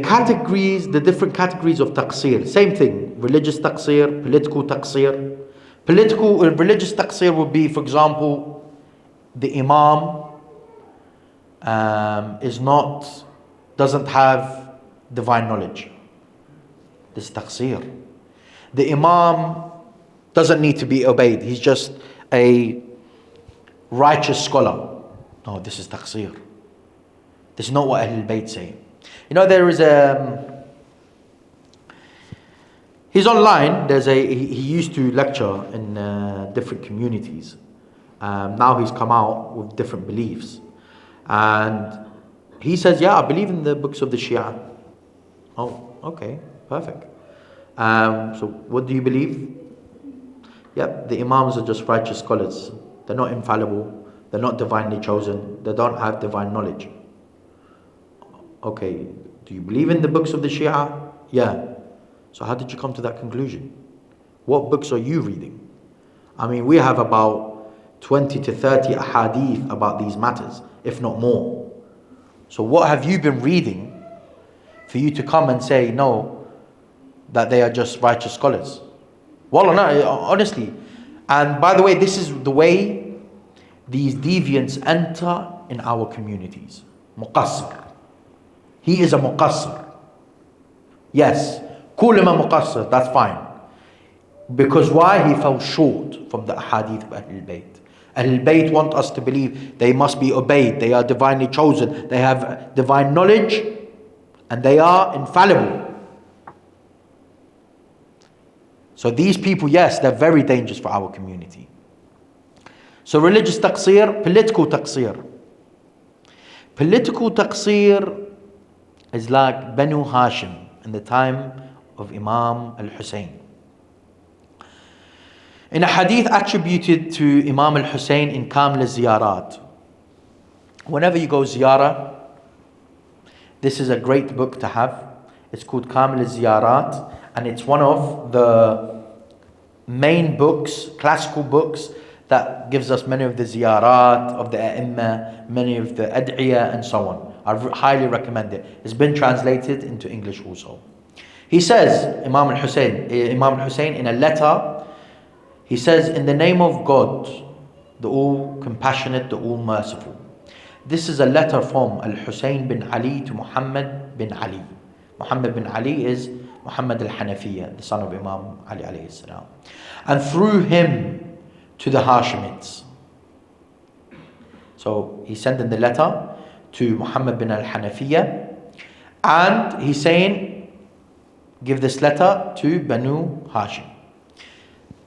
Speaker 1: different categories of taqsir, same thing. Religious taqsir, political taqsir. Religious taqsir would be, for example, the imam doesn't have divine knowledge. This is taqsir. The imam doesn't need to be obeyed. He's just a righteous scholar. No, this is taqsir. This is not what Ahlul Bayt say. There is he's online. He used to lecture in different communities. Now he's come out with different beliefs. And he says, yeah, I believe in the books of the Shia. Oh, okay, perfect. So what do you believe? Yep, the Imams are just righteous scholars. They're not infallible. They're not divinely chosen. They don't have divine knowledge. Okay, do you believe in the books of the Shia? Yeah. So how did you come to that conclusion? What books are you reading? I mean, we have about 20 to 30 ahadith about these matters, if not more. So what have you been reading for you to come and say no, that they are just righteous scholars. Wallah, no, honestly. And by the way, this is the way these deviants enter in our communities. MUQASSIR. He is a MUQASSIR. Yes, call him a MUQASSIR, that's fine. Because why? He fell short from the ahadith of Ahlulbayt. Ahlulbayt want us to believe they must be obeyed, they are divinely chosen, they have divine knowledge, and they are infallible. So these people, yes, they're very dangerous for our community. So religious taqsir, political taqsir. Political taqsir is like Banu Hashim in the time of Imam Al-Hussein. In a hadith attributed to Imam Al-Hussein in Kamil al-Ziyarat, whenever you go ziyarah, this is a great book to have. It's called Kamil al-Ziyarat, and it's one of the main books, classical books, that gives us many of the ziyarat of the A'imma, many of the ad'iyah and so on. I highly recommend it. It's been translated into English also. He says, Imam Al-Hussein in a letter, he says, in the name of God, the all compassionate, the all merciful. This is a letter from Al-Hussein bin Ali to Muhammad bin Ali. Muhammad bin Ali is Muhammad al-Hanafiya, the son of Imam Ali alayhi salam. And through him to the Hashemites. So he's sending the letter to Muhammad bin al-Hanafiya, and he's saying, give this letter to Banu Hashim.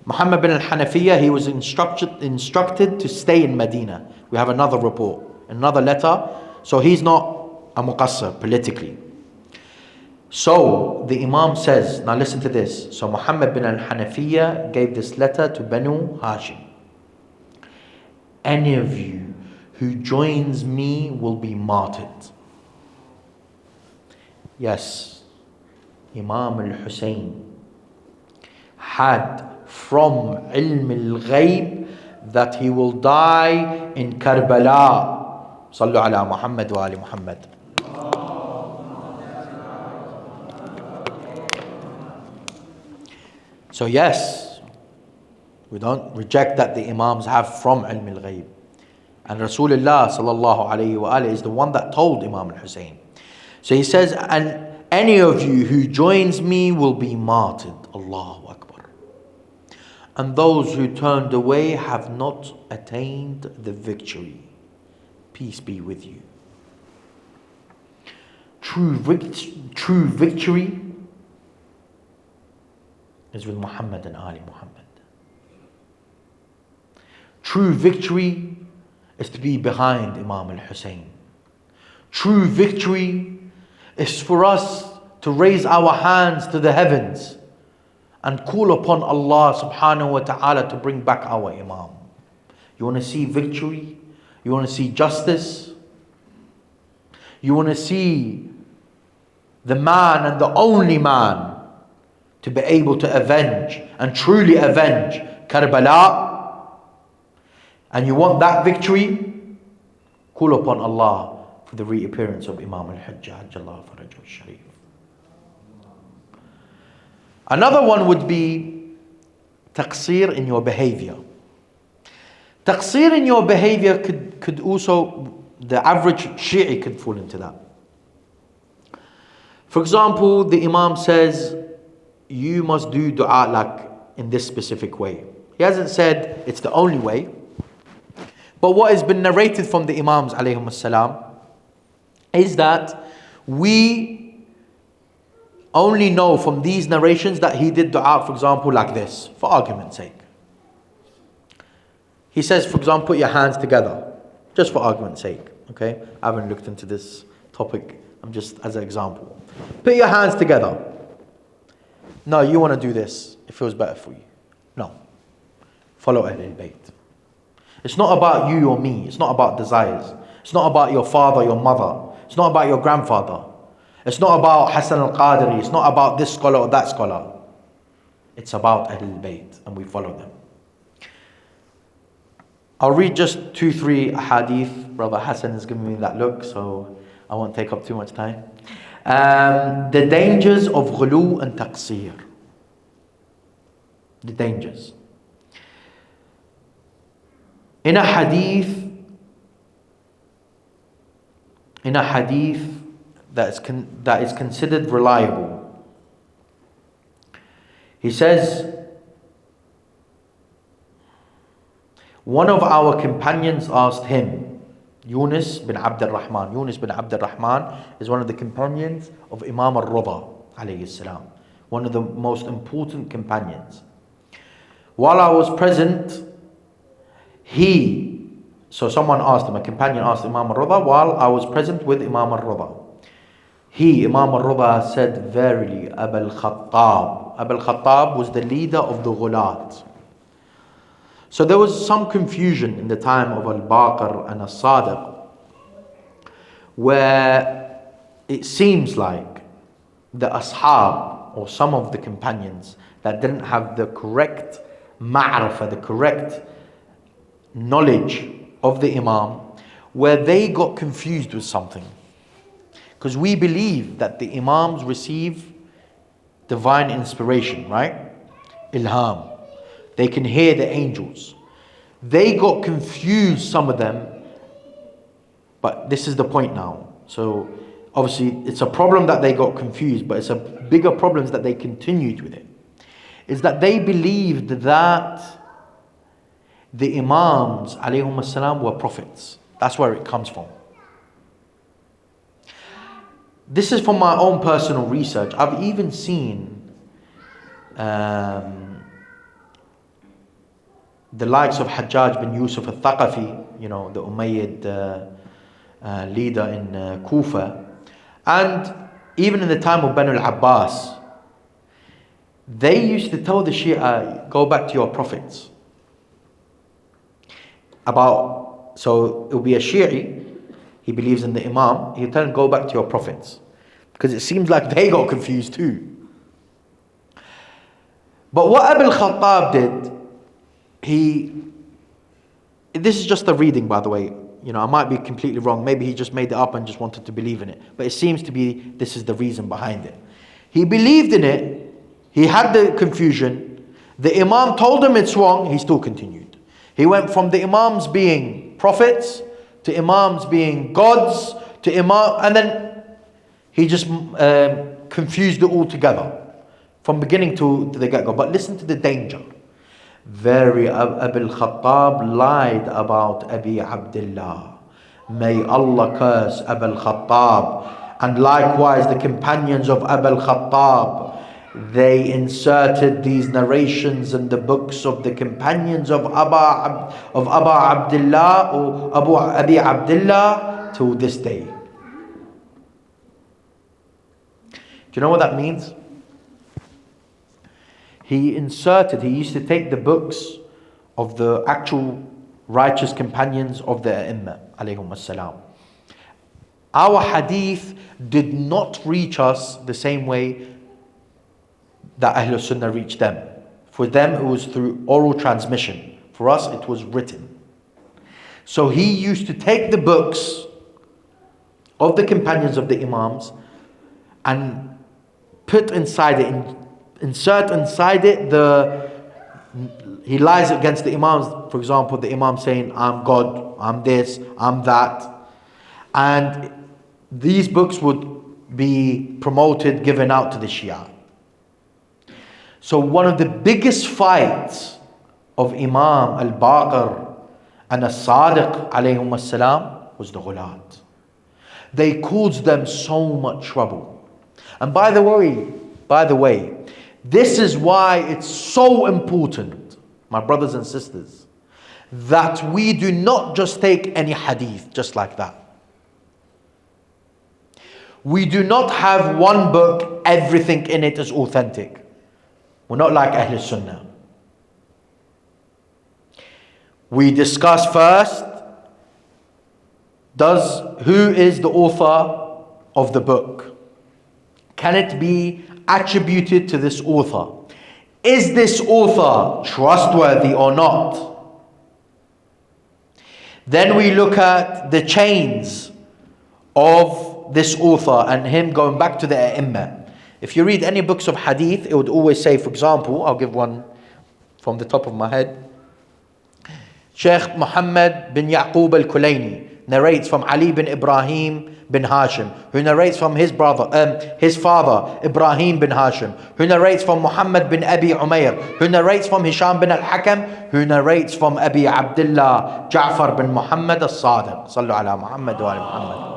Speaker 1: Muhammad bin al-Hanafiya, he was instructed to stay in Medina. We have another report, another letter. So he's not a MUQASSIR politically. So the Imam says, now listen to this. So Muhammad bin al-Hanafiya gave this letter to Banu Hashim. Any of you who joins me will be martyred. Yes, Imam al-Hussein had from ilm al-ghayb that he will die in Karbala. Sallu ala Muhammad wa ali Muhammad. So yes, we don't reject that the Imams have from ilm al-ghayb. And Rasulullah sallallahu alayhi wa alayhi is the one that told Imam al-Hussein. So he says, and any of you who joins me will be martyred. Allahu Akbar. And those who turned away have not attained the victory. Peace be with you. True victory is with Muhammad and Ali Muhammad. True victory is to be behind Imam al-Hussein. True victory is for us to raise our hands to the heavens and call upon Allah subhanahu wa ta'ala to bring back our Imam. You want to see victory? You want to see justice? You want to see the man and the only man to be able to avenge and truly avenge Karbala? And you want that victory? Call upon Allah for the reappearance of Imam al-Hajjaj, Allah Farajul Sharif. Another one would be taqsir in your behavior. Taqsir in your behavior could also, the average Shi'i could fall into that. For example, the Imam says, you must do dua like in this specific way. He hasn't said it's the only way. But what has been narrated from the Imams alayhim salam is that we only know from these narrations that he did dua, for example, like this, for argument's sake. He says, for example, put your hands together, just for argument's sake. Okay, I haven't looked into this topic, I'm just as an example. Put your hands together. No, you want to do this, it feels better for you. No, follow Ahlulbayt. It's not about you or me. It's not about desires. It's not about your father, your mother. It's not about your grandfather. It's not about Hassan Al-Qadri. It's not about this scholar or that scholar. It's about Ahlulbayt, and we follow them. I'll read just 2-3 hadith. Brother Hassan is giving me that look, so I won't take up too much time. The dangers of ghulu and taqsir. The dangers. In a hadith that is considered reliable, he says, one of our companions asked him, Yunus bin Abd al-Rahman. Yunus bin Abd al-Rahman is one of the companions of Imam al-Rida alayhi salam, one of the most important companions. While I was present, so someone asked him, a companion asked Imam al-Rida while I was present with Imam al-Rida. Imam al-Rida said, verily, Abu al-Khattab. Abu al-Khattab was the leader of the Ghulat. So there was some confusion in the time of Al-Baqir and As-Sadiq, where it seems like the Ashab, or some of the companions that didn't have the correct ma'rifah, the correct knowledge of the Imam, where they got confused with something. Because we believe that the Imams receive divine inspiration, right? Ilham. They can hear the angels. They got confused, some of them, but this is the point now. So obviously it's a problem that they got confused, but it's a bigger problem that they continued with it. Is that they believed that the Imams alayhum as-salam were prophets. That's where it comes from. This is from my own personal research. I've even seen the likes of Hajjaj bin Yusuf al-Thaqafi, the Umayyad leader in Kufa, and even in the time of Banu al-Abbas, they used to tell the Shia, go back to your prophets. So it will be a Shi'i, he believes in the Imam, he'll tell him, go back to your prophets. Because it seems like they got confused too. But what Abu al-Khattab did, this is just a reading, by the way. I might be completely wrong. Maybe he just made it up and just wanted to believe in it. But it seems to be this is the reason behind it. He believed in it. He had the confusion. The Imam told him it's wrong. He still continued. He went from the Imams being prophets to Imams being gods to Imam, and then he just confused it all together from beginning to the get-go. But listen to the danger. Abu al-Khattab lied about Abi Abdullah. May Allah curse Abu al-Khattab. And likewise the companions of Abu al-Khattab, they inserted these narrations in the books of the companions of Abu Abdullah or Abi Abdullah till this day. Do you know what that means? He used to take the books of the actual righteous companions of the A'immah, alayhum as-salam. Our hadith did not reach us the same way that Ahlul Sunnah reached them. For them it was through oral transmission. For us it was written. So he used to take the books of the companions of the Imams and put inside it, insert inside it he lies against the Imams. For example, the Imam saying, I'm God, I'm this, I'm that. And these books would be promoted, given out to the Shia. So one of the biggest fights of Imam Al-Baqir and As-Sadiq alayhum as-salam was the Ghulat. They caused them so much trouble. And by the way, this is why it's so important, my brothers and sisters, that we do not just take any hadith just like that. We do not have one book, everything in it is authentic. We're not like Ahlul Sunnah. We discuss first, who is the author of the book? Can it be attributed to this author? Is this author trustworthy or not? Then we look at the chains of this author and him going back to the A'imma. If you read any books of hadith, it would always say, for example, I'll give one from the top of my head. Sheikh Muhammad bin Yaqub al-Kulayni narrates from Ali bin Ibrahim bin Hashim, who narrates from his father Ibrahim bin Hashim, who narrates from Muhammad bin Abi Umayr, who narrates from Hisham bin al-Hakam, who narrates from Abi Abdullah Ja'far bin Muhammad al-Sadiq. Sallu ala Muhammad wa ala Muhammad.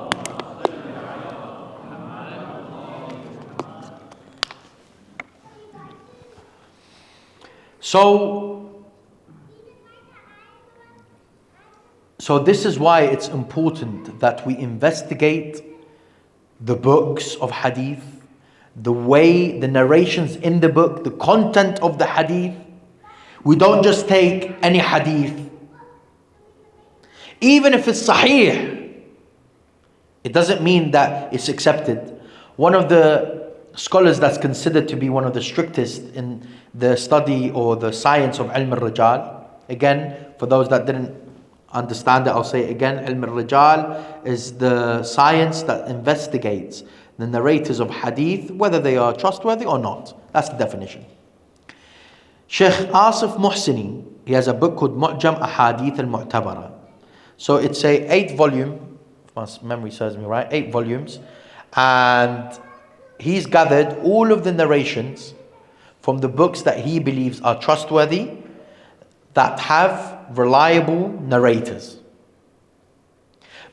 Speaker 1: So this is why it's important that we investigate the books of hadith, the way, the narrations in the book, the content of the hadith. We don't just take any hadith. Even if it's sahih, it doesn't mean that it's accepted. One of the scholars that's considered to be one of the strictest in the study or the science of ilm al-rijal, again, for those that didn't understand it, I'll say it again. Ilm al-rijal is the science that investigates the narrators of hadith, whether they are trustworthy or not. That's the definition. Sheikh Asif Muhsini, he has a book called Mu'jam Ahadith al-Mu'tabara. So it's a 8-volume, if my memory serves me right, 8 volumes, and he's gathered all of the narrations from the books that he believes are trustworthy, that have reliable narrators.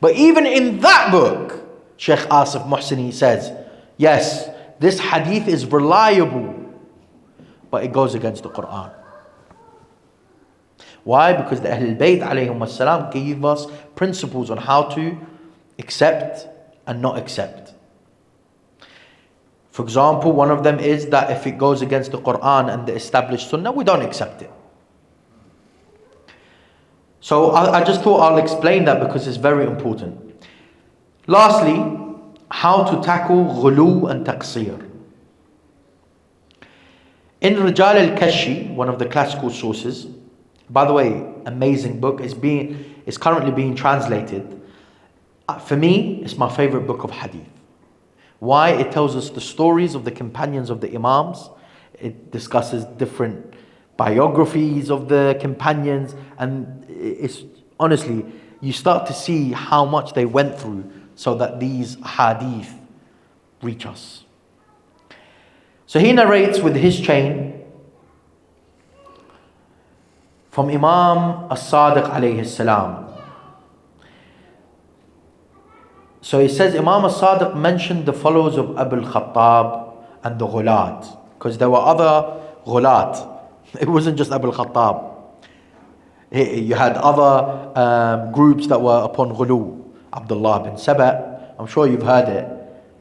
Speaker 1: But even in that book, Sheikh Asif Muhsini says, yes, this hadith is reliable, but it goes against the Quran. Why? Because the Ahlulbayt alayhim as-salam gave us principles on how to accept and not accept. For example, one of them is that if it goes against the Quran and the established Sunnah, we don't accept it. So I just thought I'll explain that because it's very important. Lastly, how to tackle ghulu and taqsir. In Rijal al-Kashi, one of the classical sources, by the way, amazing book, it's currently being translated. For me, it's my favorite book of hadith. Why? It tells us the stories of the companions of the Imams. It discusses different biographies of the companions, and it's honestly, you start to see how much they went through so that these hadith reach us. So he narrates with his chain from Imam As-Sadiq alayhi salam. So he says Imam As-Sadiq mentioned the followers of Abu al-Khattab and the Ghulat, because there were other Ghulat. It wasn't just Abu al-Khattab. You had other groups that were upon ghulu. Abdullah bin Saba, I'm sure you've heard it.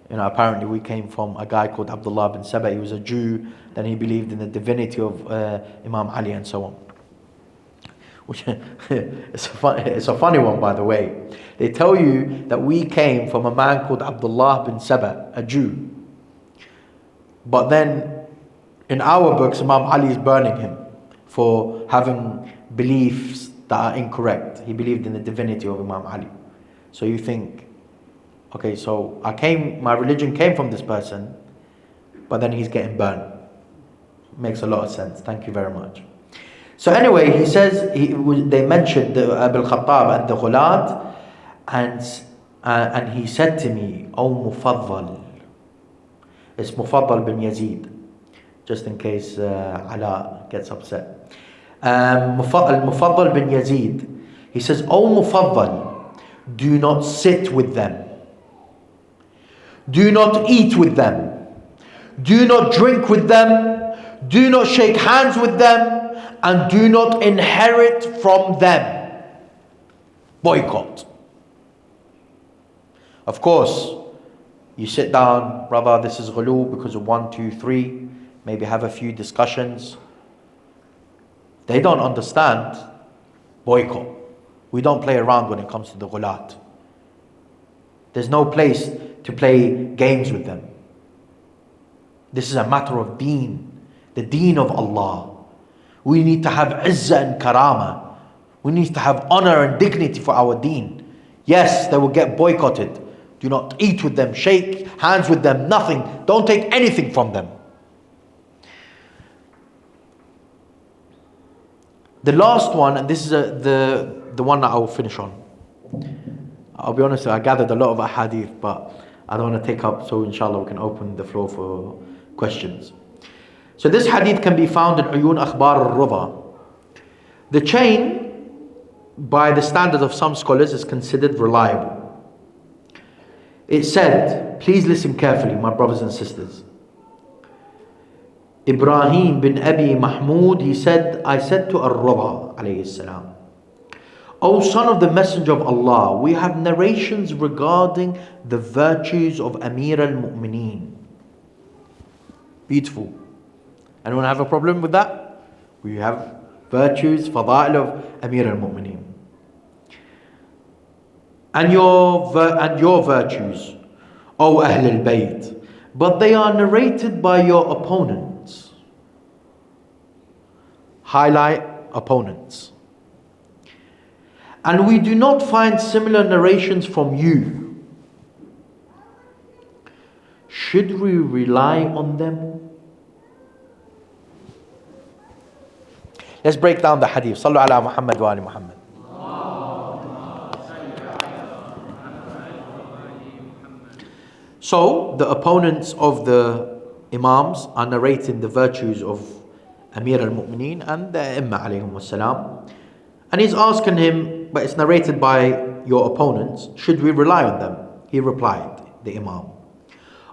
Speaker 1: Apparently we came from a guy called Abdullah bin Saba. He was a Jew, then he believed in the divinity of Imam Ali and so on. Which it's a funny one, by the way. They tell you that we came from a man called Abdullah bin Saba, a Jew. But then in our books, Imam Ali is burning him for having beliefs that are incorrect. He believed in the divinity of Imam Ali. So you think, okay, so my religion came from this person, but then he's getting burned. Makes a lot of sense. Thank you very much. So anyway, he says they mentioned the Abu al-Khattab and the Ghulat, and he said to me, "Oh Mufaddal," it's Mufaddal bin Yazid, just in case Ala gets upset. Mufaddal bin Yazid, he says, "Oh Mufaddal, do not sit with them, do not eat with them, do not drink with them, do not shake hands with them, and do not inherit from them." Boycott. Of course, you sit down, brother, this is ghulu because of 1, 2, 3, maybe have a few discussions. They don't understand, boycott. We don't play around when it comes to the ghulat. There's no place to play games with them. This is a matter of deen, the deen of Allah. We need to have izzah and karama. We need to have honor and dignity for our deen. Yes, they will get boycotted, Do not eat with them, shake hands with them, nothing. Don't take anything from them. The last one, and this is the one that I will finish on. I'll be honest, I gathered a lot of ahadith, but I don't want to take up, so inshallah we can open the floor for questions. So this hadith can be found in Uyun Akhbar al-Rudha. The chain, by the standard of some scholars, is considered reliable. It said, please listen carefully, my brothers and sisters. Ibrahim bin Abi Mahmud, he said, I said to Ar-Rudha alayhi salam, O son of the Messenger of Allah, we have narrations regarding the virtues of Amir al-Mu'mineen. Beautiful. Anyone have a problem with that? We have virtues, fada'il of Amir al-Mu'mineen. And your virtues, O Ahlulbayt, but they are narrated by your opponents. Highlight opponents. And we do not find similar narrations from you. Should we rely on them? Let's break down the hadith. Sallu ala Muhammad wa ali Muhammad. So, the opponents of the Imams are narrating the virtues of Amir al-Mu'mineen and the Imma alayhim wassalam. And he's asking him, but it's narrated by your opponents, should we rely on them? He replied, the Imam,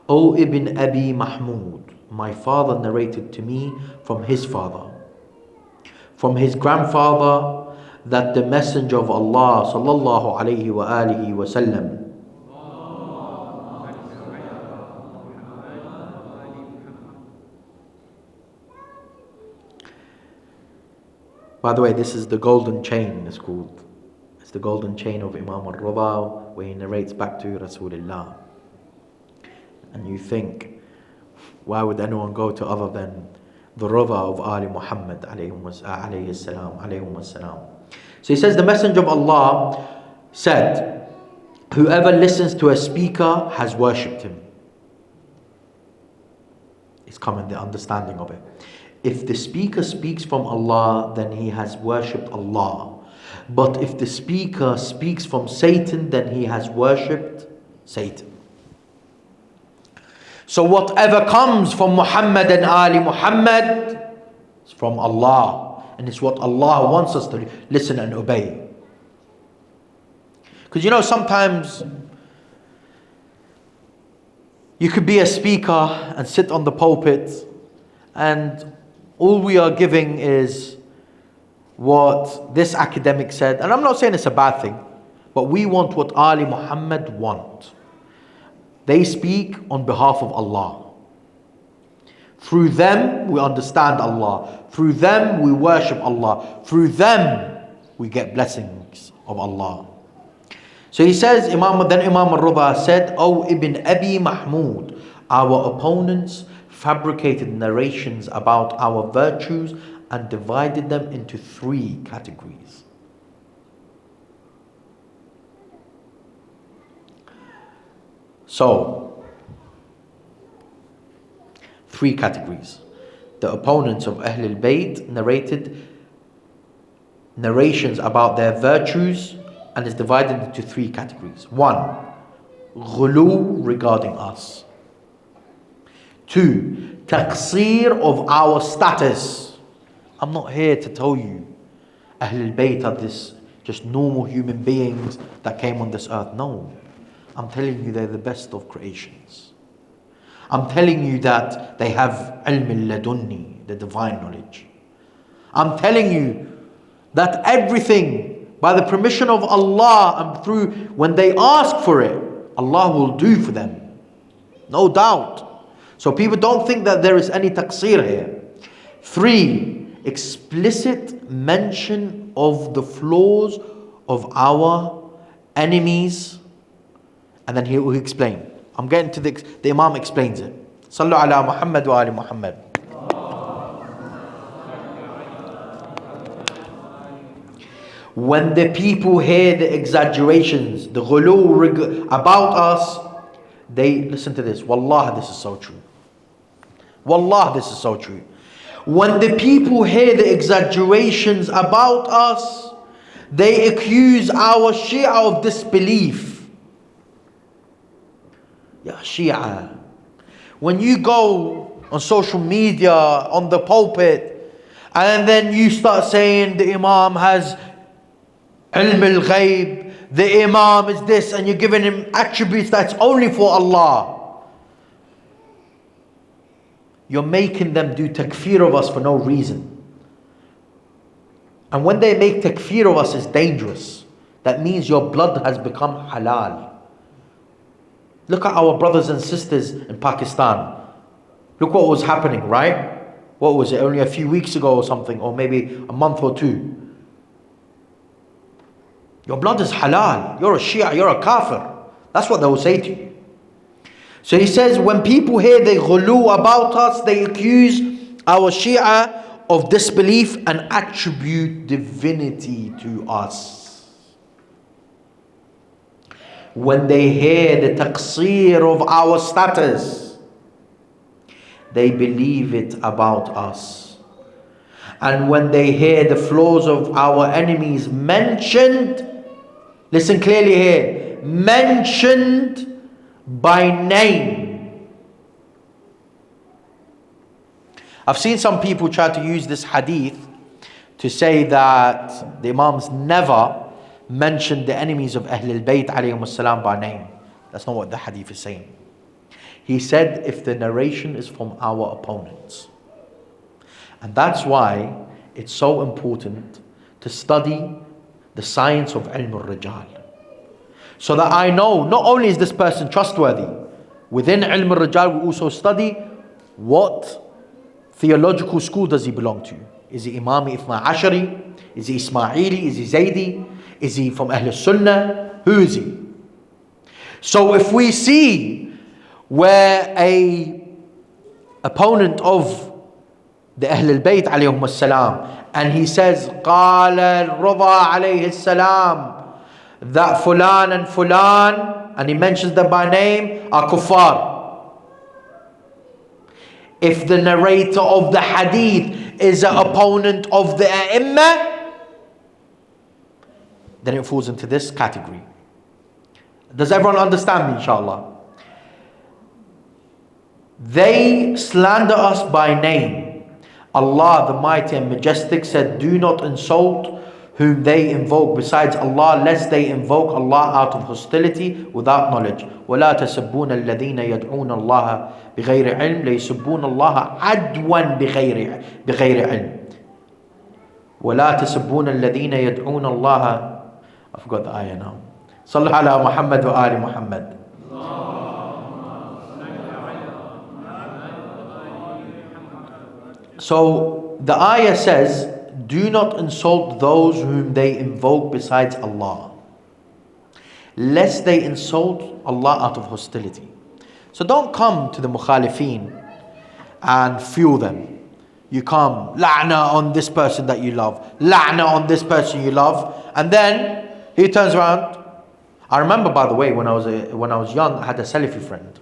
Speaker 1: O Ibn Abi Mahmud, my father narrated to me from his father, from his grandfather, that the Messenger of Allah sallallahu alayhi wa alihi wa sallam, by the way, this is the golden chain, it's called. It's the golden chain of Imam al-Rudha, where he narrates back to Rasulullah. And you think, why would anyone go to other than the Rudha of Ali Muhammad alayhi salam. So he says, the Messenger of Allah said, whoever listens to a speaker has worshipped him. It's coming, the understanding of it. If the speaker speaks from Allah, then he has worshipped Allah. But if the speaker speaks from Satan, then he has worshipped Satan. So whatever comes from Muhammad and Ali Muhammad is from Allah. And it's what Allah wants us to listen and obey. Because sometimes you could be a speaker and sit on the pulpit, and all we are giving is what this academic said. And I'm not saying it's a bad thing, but we want what Ali Muhammad want. They speak on behalf of Allah. Through them we understand Allah. Through them we worship Allah. Through them we get blessings of Allah. So he says, Imam al-Rudha said, O Ibn Abi Mahmud, our opponents fabricated narrations about our virtues and divided them into 3 categories. So, 3 categories. The opponents of Ahlulbayt narrated narrations about their virtues and is divided into 3 categories. 1, ghulu regarding us. 2, taqseer of our status. I'm not here to tell you Ahlul Bayt are this just normal human beings that came on this earth. No, I'm telling you they're the best of creations. I'm telling you that they have ilm al-ladunni, the divine knowledge. I'm telling you that everything by the permission of Allah and through when they ask for it, Allah will do for them. No doubt. So people don't think that there is any taqseer here. 3, explicit mention of the flaws of our enemies. And then he will explain. I'm getting to the Imam explains it. Sallu ala Muhammad wa ali Muhammad. When the people hear the exaggerations, the ghulu about us, they listen to this. Wallah, this is so true. Wallah, this is so true. When the people hear the exaggerations about us, they accuse our Shia of disbelief. Ya Shia. When you go on social media, on the pulpit, and then you start saying the Imam has ilm al-ghayb, the Imam is this, and you're giving him attributes that's only for Allah, you're making them do takfir of us for no reason. And when they make takfir of us, it's dangerous. That means your blood has become halal. Look at our brothers and sisters in Pakistan. Look what was happening, right? What was it, only a few weeks ago or something, or maybe a month or two. Your blood is halal. You're a Shia, you're a kafir. That's what they will say to you. So he says, when people hear the ghulu about us, they accuse our Shia of disbelief and attribute divinity to us. When they hear the taqseer of our status, they believe it about us. And when they hear the flaws of our enemies mentioned, listen clearly here, mentioned by name. I've seen some people try to use this hadith to say that the Imams never mentioned the enemies of Ahlulbayt alayhim salam by name. That's not what the hadith is saying. He said if the narration is from our opponents. And that's why it's so important to study the science of ilm al-rijal. So that I know not only is this person trustworthy, within ilm al-rijal we also study what theological school does he belong to. Is he Imami Ithna Ashari? Is he Ismaili? Is he Zaydi? Is he from Ahl Sunnah? Who is he? So if we see where a opponent of the Ahlulbayt alayhim salam, and he says قال الرضا alayhi salam, that fulan and fulan, and he mentions them by name, are kuffar. If the narrator of the hadith is an opponent of the A'imma, then it falls into this category. Does everyone understand me, inshallah? They slander us by name. Allah the Mighty and Majestic said, do not insult whom they invoke besides Allah, lest they invoke Allah out of hostility without knowledge. وَلَا تَسَبُّونَ الَّذِينَ يَدْعُونَ اللَّهَ بِغَيْرِ عِلْمٍ لَيْسُبُّونَ اللَّهَ عَدْوًا بِغَيْرِ عِلْمٍ. وَلَا تَسَبُّونَ الَّذِينَ يَدْعُونَ اللَّهَ, I forgot the ayah now. صَلَّى عَلَى مُحَمَّدٍ وَآلِ مُحَمَّدٍ. So the ayah says, do not insult those whom they invoke besides Allah, lest they insult Allah out of hostility. So don't come to the mukhalifeen and fuel them. You come, la'na on this person that you love, la'na on this person you love, and then he turns around. I remember, by the way, when I was young, I had a Salafi friend,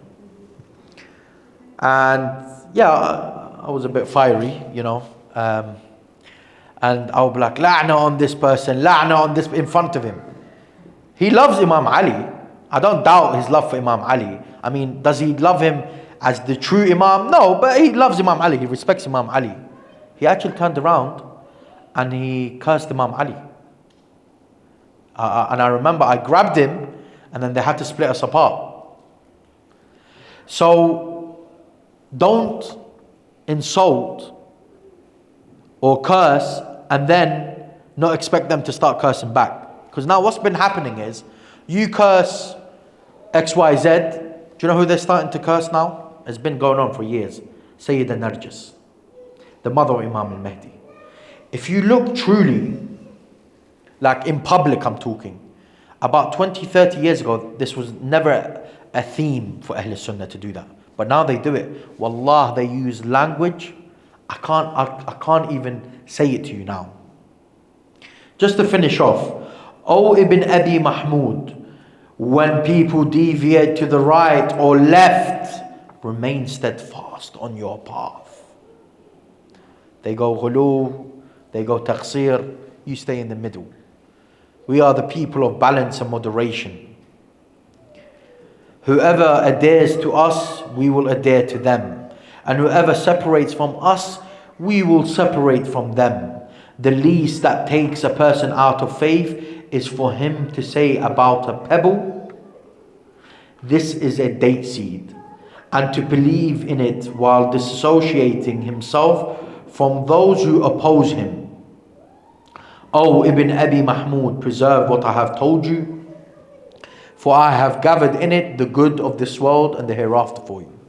Speaker 1: and yeah, I was a bit fiery, you know. And I would be like, la'na on this person, la'na on this, in front of him. He loves Imam Ali. I don't doubt his love for Imam Ali. I mean, does he love him as the true Imam? No, but he loves Imam Ali. He respects Imam Ali. He actually turned around and he cursed Imam Ali. And I remember I grabbed him and then they had to split us apart. So, don't insult or curse and then not expect them to start cursing back. Because now what's been happening is, you curse XYZ, do you know who they're starting to curse now? It's been going on for years. Sayyidah Narjis, the mother of Imam al-Mahdi. If you look truly, like in public I'm talking, about 20, 30 years ago, this was never a theme for Ahl Sunnah to do that. But now they do it. Wallah, they use language. I can't even say it to you now. Just to finish off, O Ibn Abi Mahmud, when people deviate to the right or left, remain steadfast on your path. They go ghulu, they go taqsir, you stay in the middle. We are the people of balance and moderation. Whoever adheres to us, we will adhere to them. And whoever separates from us, we will separate from them. The least that takes a person out of faith is for him to say about a pebble, this is a date seed, and to believe in it while disassociating himself from those who oppose him. O Ibn Abi Mahmud, preserve what I have told you, for I have gathered in it the good of this world and the hereafter for you.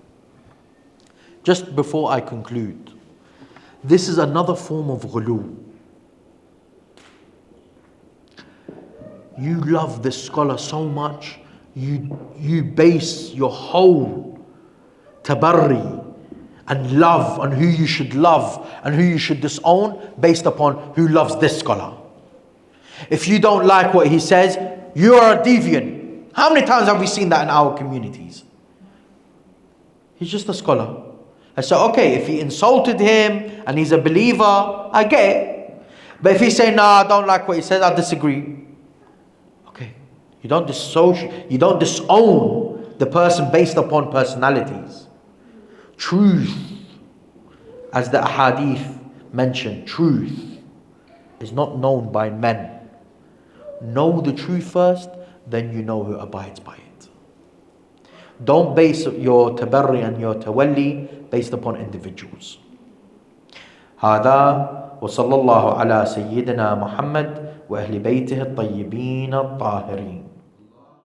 Speaker 1: Just before I conclude, this is another form of ghulu. You love this scholar so much, you base your whole tabarri and love on who you should love and who you should disown based upon who loves this scholar. If you don't like what he says, you are a deviant. How many times have we seen that in our communities? He's just a scholar. I said, okay, if he insulted him and he's a believer, I get it. But if he's saying, no, I don't like what he says, I disagree. Okay, you don't disown the person based upon personalities. Truth, as the ahadith mentioned, truth is not known by men. Know the truth first, then you know who abides by it. Don't base your tabarri and your tawalli based upon individuals. هذا وصلى الله على سيدنا محمد وأهل بيته الطيبين الطاهرين.